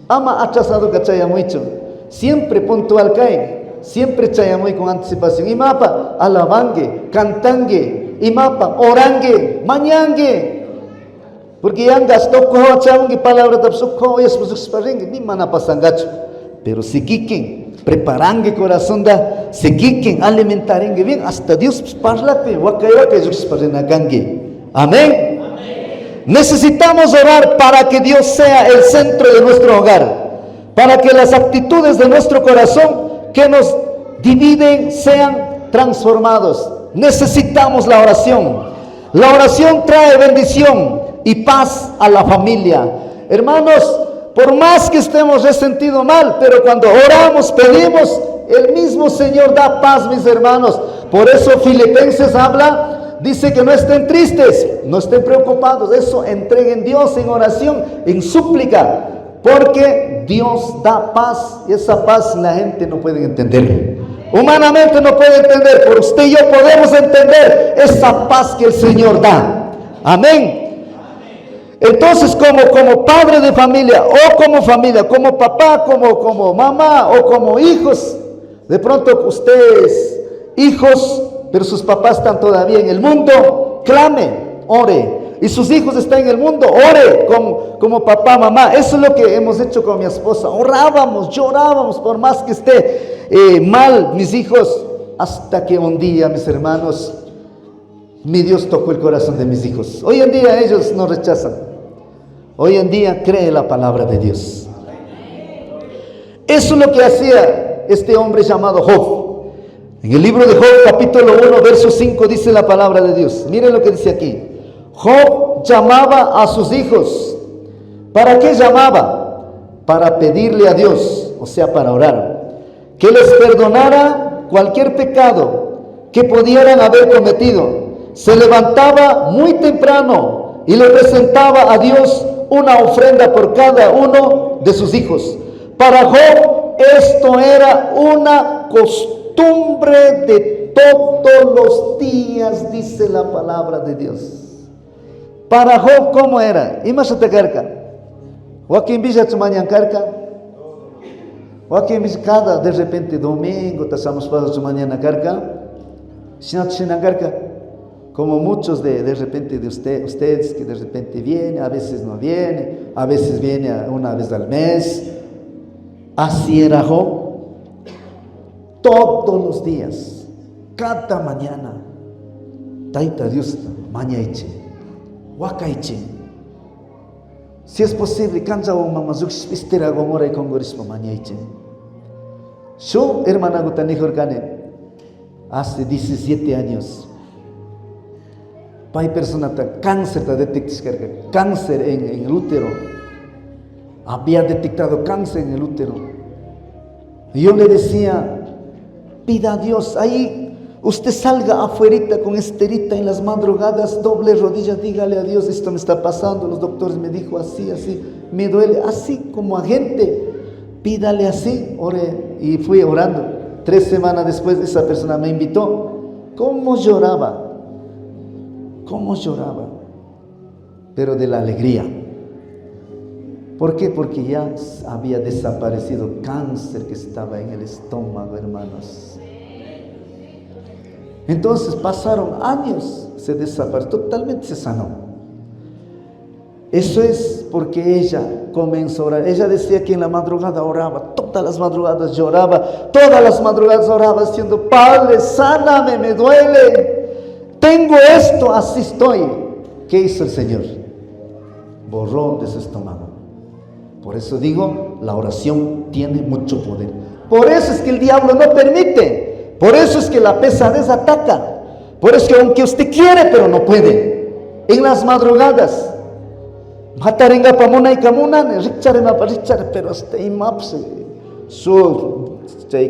Ama atrasado que chaya mucho. Siempre puntual cae. Siempre chayamoy con anticipación. Imapa alabangue, cantangue, imapa orangue, mañangue. Porque ya gastó cojo chaungue palabra tapsuco y es ni mana pasangacho. Pero si quiquen, preparangue corazón da, si quiquen, alimentarengue bien, hasta Dios parlate, wakaya que Dios parrenagangue. Amén. Necesitamos orar para que Dios sea el centro de nuestro hogar, para que las actitudes de nuestro corazón que nos dividen sean transformados. Necesitamos la oración. La oración trae bendición y paz a la familia. Hermanos, por más que estemos resentidos mal, pero cuando oramos, pedimos, el mismo Señor da paz, mis hermanos. Por eso Filipenses habla, dice que no estén tristes, no estén preocupados. Eso entreguen Dios en oración, en súplica. Porque Dios da paz y esa paz la gente no puede entender. Humanamente no puede entender, pero usted y yo podemos entender esa paz que el Señor da. Amén. Entonces, como padre de familia, o como familia, como papá, como mamá, o como hijos, de pronto ustedes, hijos, pero sus papás están todavía en el mundo, clame, ore. Y sus hijos están en el mundo, ore como papá, mamá. Eso es lo que hemos hecho con mi esposa. Orábamos, llorábamos, por más que esté mal mis hijos, hasta que un día, mis hermanos, mi Dios tocó el corazón de mis hijos. Hoy en día ellos no rechazan. Hoy en día cree la palabra de Dios. Eso es lo que hacía este hombre llamado Job. En el libro de Job, capítulo 1, verso 5, dice la palabra de Dios. Miren lo que dice aquí. Job llamaba a sus hijos. ¿Para qué llamaba? Para pedirle a Dios, o sea, para orar, que les perdonara cualquier pecado que pudieran haber cometido. Se levantaba muy temprano y le presentaba a Dios una ofrenda por cada uno de sus hijos. Para Job esto era una costumbre de todos los días, dice la palabra de Dios. Para Job, ¿cómo era? Imagínate carca. Joaquín Villa Chumañan carca. Joaquín Villa cada de repente domingo, tasamos para su mañana carca. Shinat carca. Como muchos de repente de ustedes que de repente viene, a veces no viene, a veces viene una vez al mes. Así era Job. Todos los días, cada mañana, Taita Dios, mañaiche. Wakaiche. Si es posible, cancha o mamazuk espera gomora y congorismo mañaiche. Yo, hermana Gutanijorgane, hace 17 años, hay persona cáncer cáncer en el útero. Había detectado cáncer en el útero. Y yo le decía, pida a Dios, ahí usted salga afuerita con esterita en las madrugadas, doble rodilla, dígale a Dios, esto me está pasando, los doctores me dijo así, me duele, así como a gente, pídale así, ore. Y fui orando. 3 semanas después esa persona me invitó. ¿Cómo lloraba? Pero de la alegría. ¿Por qué? Porque ya había desaparecido cáncer que estaba en el estómago, hermanos. Entonces pasaron años, se desapareció, totalmente se sanó. Eso es porque ella comenzó a orar. Ella decía que en la madrugada oraba, todas las madrugadas lloraba, todas las madrugadas oraba diciendo, Padre, sáname, me duele. Tengo esto, así estoy. ¿Qué hizo el Señor? Borró de su estómago. Por eso digo, la oración tiene mucho poder. Por eso es que el diablo no permite. Por eso es que la pesadez ataca. Por eso es que aunque usted quiere, pero no puede. En las madrugadas. Matarenga pamona y camuna, pero hasta imapse. Su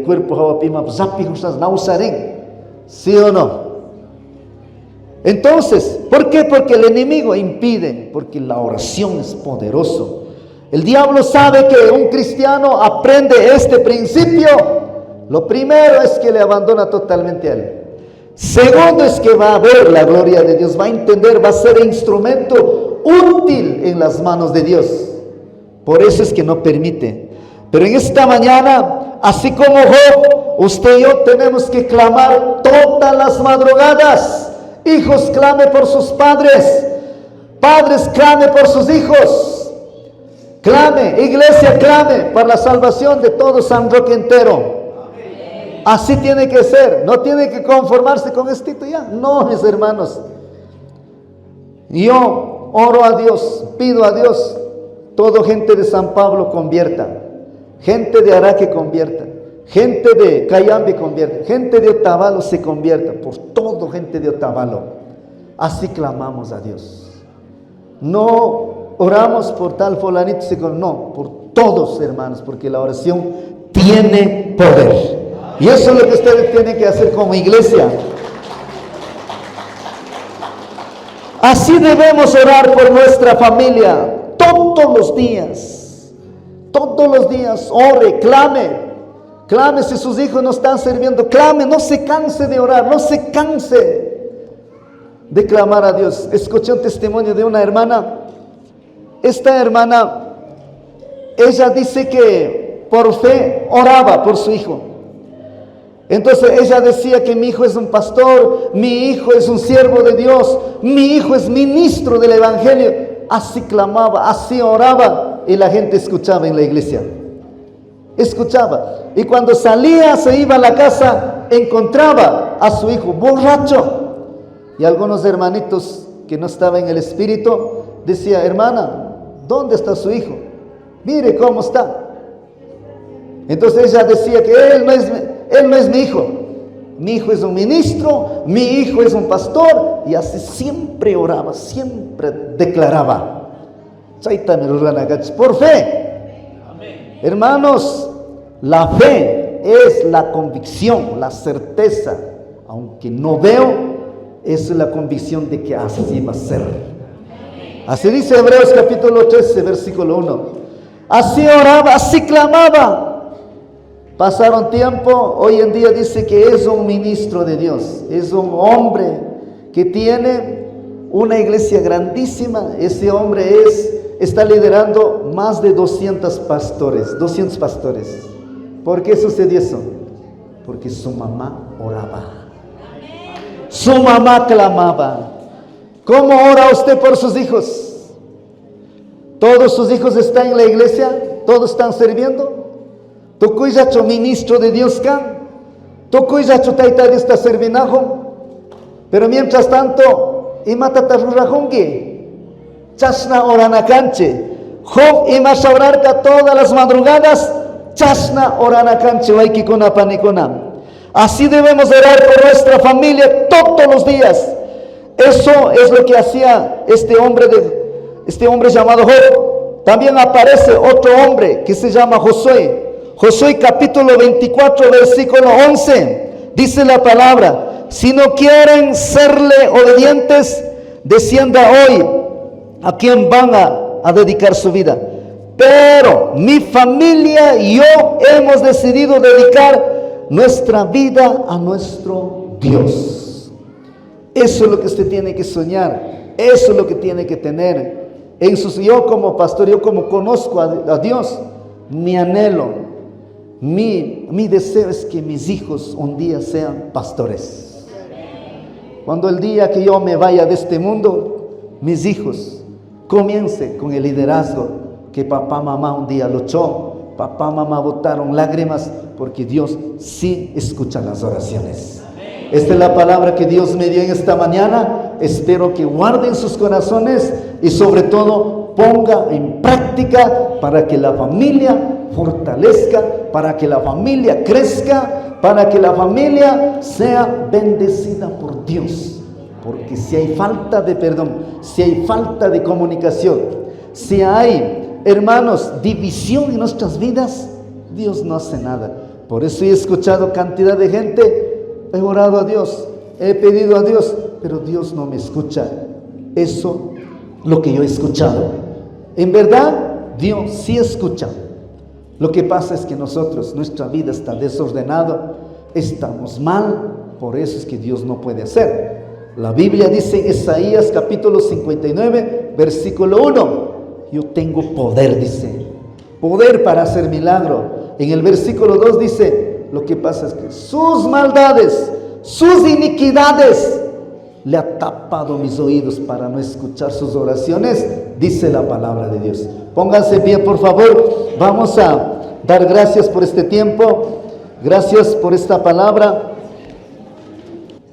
cuerpo hawapima, zapi, nausaren. ¿Sí o no? Entonces, ¿por qué? Porque el enemigo impide, porque la oración es poderoso. El diablo sabe que un cristiano aprende este principio. Lo primero es que le abandona totalmente a él. Segundo es que va a ver la gloria de Dios, va a entender, va a ser instrumento útil en las manos de Dios. Por eso es que no permite. Pero en esta mañana, así como Job, usted y yo tenemos que clamar todas las madrugadas. Hijos, clame por sus padres. Padres, clame por sus hijos. Clame, iglesia, clame para la salvación de todo San Roque entero. Así tiene que ser. No tiene que conformarse con esto ya. No, mis hermanos. Yo oro a Dios, pido a Dios, todo gente de San Pablo convierta, gente de Araque convierta, gente de Cayambe convierta, gente de Otavalo se convierta, por todo gente de Otavalo. Así clamamos a Dios. No oramos por tal fulanito, no, por todos, hermanos, porque la oración tiene poder. Y eso es lo que ustedes tienen que hacer como iglesia. Así debemos orar por nuestra familia todos los días. Todos los días ore, clame. Clame si sus hijos no están sirviendo. Clame, no se canse de orar, no se canse de clamar a Dios. Escuché un testimonio de una hermana. Esta hermana, ella dice que por fe oraba por su hijo. Entonces ella decía que mi hijo es un pastor, mi hijo es un siervo de Dios, mi hijo es ministro del evangelio. Así clamaba, así oraba, y la gente escuchaba en la iglesia. Escuchaba. Y cuando salía, se iba a la casa, encontraba a su hijo borracho. Y algunos hermanitos que no estaban en el espíritu decía: hermana, ¿dónde está su hijo? Mire cómo está. Entonces ella decía que él no es mi hijo. Mi hijo es un ministro, mi hijo es un pastor. Y así siempre oraba, siempre declaraba. Por fe. Hermanos, la fe es la convicción, la certeza. Aunque no veo, es la convicción de que así va a ser. Así dice Hebreos capítulo 13, versículo 1. Así oraba, así clamaba. Pasaron tiempo, hoy en día dice que es un ministro de Dios. Es un hombre que tiene una iglesia grandísima. Ese hombre está liderando más de 200 pastores. ¿Por qué sucedió eso? Porque su mamá oraba. Su mamá clamaba. ¿Cómo ora usted por sus hijos? ¿Todos sus hijos están en la iglesia? ¿Todos están sirviendo? ¿Tú cuidacho ministro de Dios can? ¿Tú cuidacho taita de esta servinajo? Pero mientras tanto, imata tarurajongue, chasna oranacanche, Job ima sabrarca todas las madrugadas, chasna oranacanche, waikikona panikona. Así debemos orar por nuestra familia todos los días. Eso es lo que hacía este hombre llamado Job. También aparece otro hombre que se llama Josué. Josué capítulo 24, versículo 11. Dice la palabra: si no quieren serle obedientes, descienda hoy a quien van a dedicar su vida. Pero mi familia y yo hemos decidido dedicar nuestra vida a nuestro Dios. Eso es lo que usted tiene que soñar. Eso es lo que tiene que tener. Yo como pastor, yo como conozco a Dios, mi anhelo, mi deseo es que mis hijos un día sean pastores. Cuando el día que yo me vaya de este mundo, mis hijos comiencen con el liderazgo que papá, mamá un día luchó. Papá, mamá botaron lágrimas, porque Dios sí escucha las oraciones. Esta es la palabra que Dios me dio en esta mañana. Espero que guarden sus corazones y sobre todo ponga en práctica para que la familia fortalezca, para que la familia crezca, para que la familia sea bendecida por Dios. Porque si hay falta de perdón, si hay falta de comunicación, si hay, hermanos, división en nuestras vidas, Dios no hace nada. Por eso he escuchado cantidad de gente: he orado a Dios, he pedido a Dios, pero Dios no me escucha. Eso lo que yo he escuchado. En verdad, Dios sí escucha. Lo que pasa es que nuestra vida está desordenada, estamos mal, por eso es que Dios no puede hacer. La Biblia dice en Isaías capítulo 59, versículo 1, yo tengo poder, dice, poder para hacer milagro. En el versículo 2 dice, lo que pasa es que sus maldades, sus iniquidades, le ha tapado mis oídos para no escuchar sus oraciones, dice la palabra de Dios. Pónganse bien, por favor. Vamos a dar gracias por este tiempo. Gracias por esta palabra.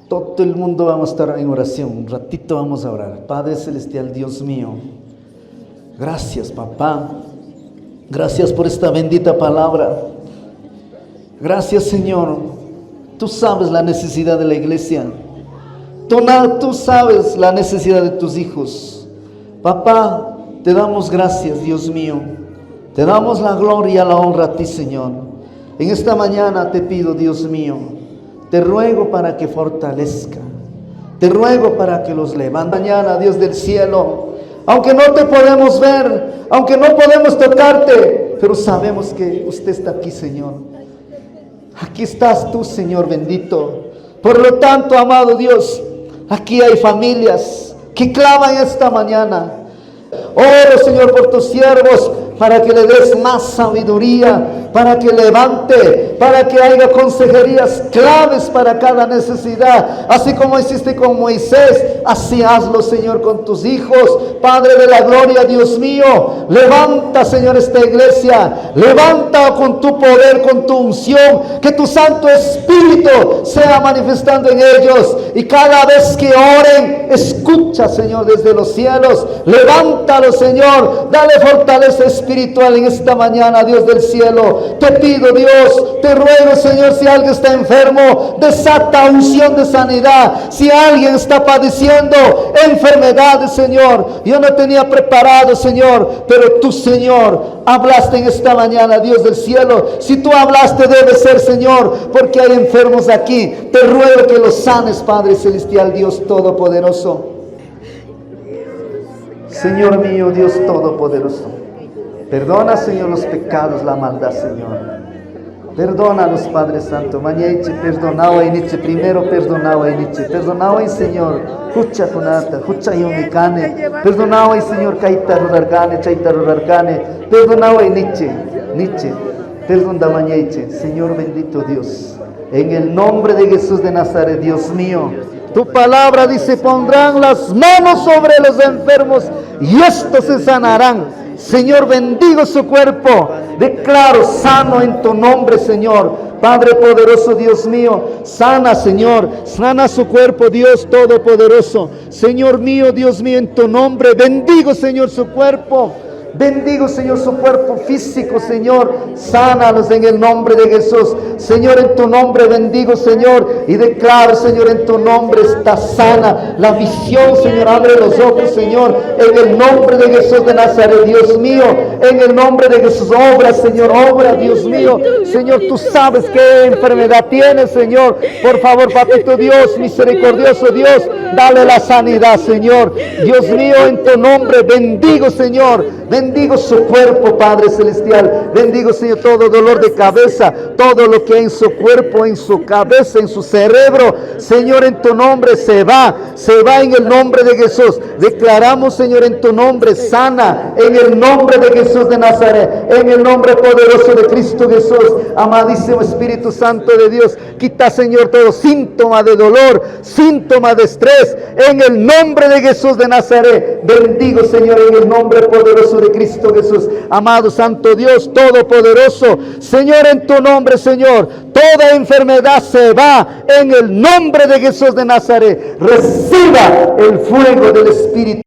Todo el mundo vamos a estar en oración. Un ratito vamos a orar. Padre Celestial, Dios mío, gracias, papá. Gracias por esta bendita palabra. Gracias, Señor. Tú sabes la necesidad de la iglesia. Tú sabes la necesidad de tus hijos. Papá, te damos gracias, Dios mío. Te damos la gloria y la honra a ti, Señor. En esta mañana te pido, Dios mío, te ruego para que fortalezca. Te ruego para que los levante. Mañana, Dios del cielo, aunque no te podemos ver, aunque no podemos tocarte, pero sabemos que usted está aquí, Señor. Aquí estás tú, Señor bendito. Por lo tanto, amado Dios, aquí hay familias que claman esta mañana. Oro, Señor, por tus siervos, para que le des más sabiduría, para que levante, para que haya consejerías claves para cada necesidad. Así como hiciste con Moisés, así hazlo, Señor, con tus hijos. Padre de la gloria, Dios mío, levanta, Señor, esta iglesia. Levanta con tu poder, con tu unción, que tu Santo Espíritu sea manifestando en ellos. Y cada vez que oren, escucha, Señor, desde los cielos. Levántalo, Señor. Dale fortaleza espiritual en esta mañana, Dios del cielo. Te pido, Dios, te ruego, Señor, si alguien está enfermo, desata unción de sanidad. Si alguien está padeciendo enfermedades, Señor, yo no tenía preparado, Señor, pero tú, Señor, hablaste en esta mañana, Dios del cielo. Si tú hablaste, debe ser, Señor, porque hay enfermos aquí. Te ruego que los sanes, Padre celestial, Dios todopoderoso. Señor mío, Dios todopoderoso, perdona, Señor, los pecados, la maldad, Señor. Perdónanos, Padre Santo. Mañana perdonaba iniche, primero perdonaba iniche. Perdonaba, Señor. Hucha kunata, hucha yumikane. Perdonaba, Señor, kaita rudargane, chaita rudargane. Perdonaba iniche, niche. Perdona mañana, Señor bendito Dios. En el nombre de Jesús de Nazaret, Dios mío. Tu palabra dice, pondrán las manos sobre los enfermos y estos se sanarán. Señor, bendigo su cuerpo. Declaro sano en tu nombre, Señor. Padre poderoso, Dios mío, sana, Señor. Sana su cuerpo, Dios todopoderoso. Señor mío, Dios mío, en tu nombre. Bendigo, Señor, su cuerpo. Bendigo, Señor, su cuerpo físico, Señor. Sánalos en el nombre de Jesús. Señor, en tu nombre bendigo, Señor. Y declaro, Señor, en tu nombre está sana la visión, Señor. Abre los ojos, Señor. En el nombre de Jesús de Nazaret, Dios mío. En el nombre de Jesús, obra, Señor, obra, Dios mío. Señor, tú sabes qué enfermedad tienes, Señor. Por favor, Papito Dios, misericordioso Dios, dale la sanidad, Señor. Dios mío, en tu nombre bendigo, Señor. Bendigo su cuerpo, Padre celestial. Bendigo, Señor, todo dolor de cabeza, todo lo que hay en su cuerpo, en su cabeza, en su cerebro. Señor, en tu nombre se va en el nombre de Jesús. Declaramos, Señor, en tu nombre sana, en el nombre de Jesús de Nazaret, en el nombre poderoso de Cristo Jesús. Amadísimo Espíritu Santo de Dios, quita, Señor, todo síntoma de dolor, síntoma de estrés, en el nombre de Jesús de Nazaret. Bendigo, Señor, en el nombre poderoso de Cristo Jesús. Amado Santo Dios todopoderoso, Señor, en tu nombre, Señor, toda enfermedad se va en el nombre de Jesús de Nazaret. Reciba el fuego del Espíritu.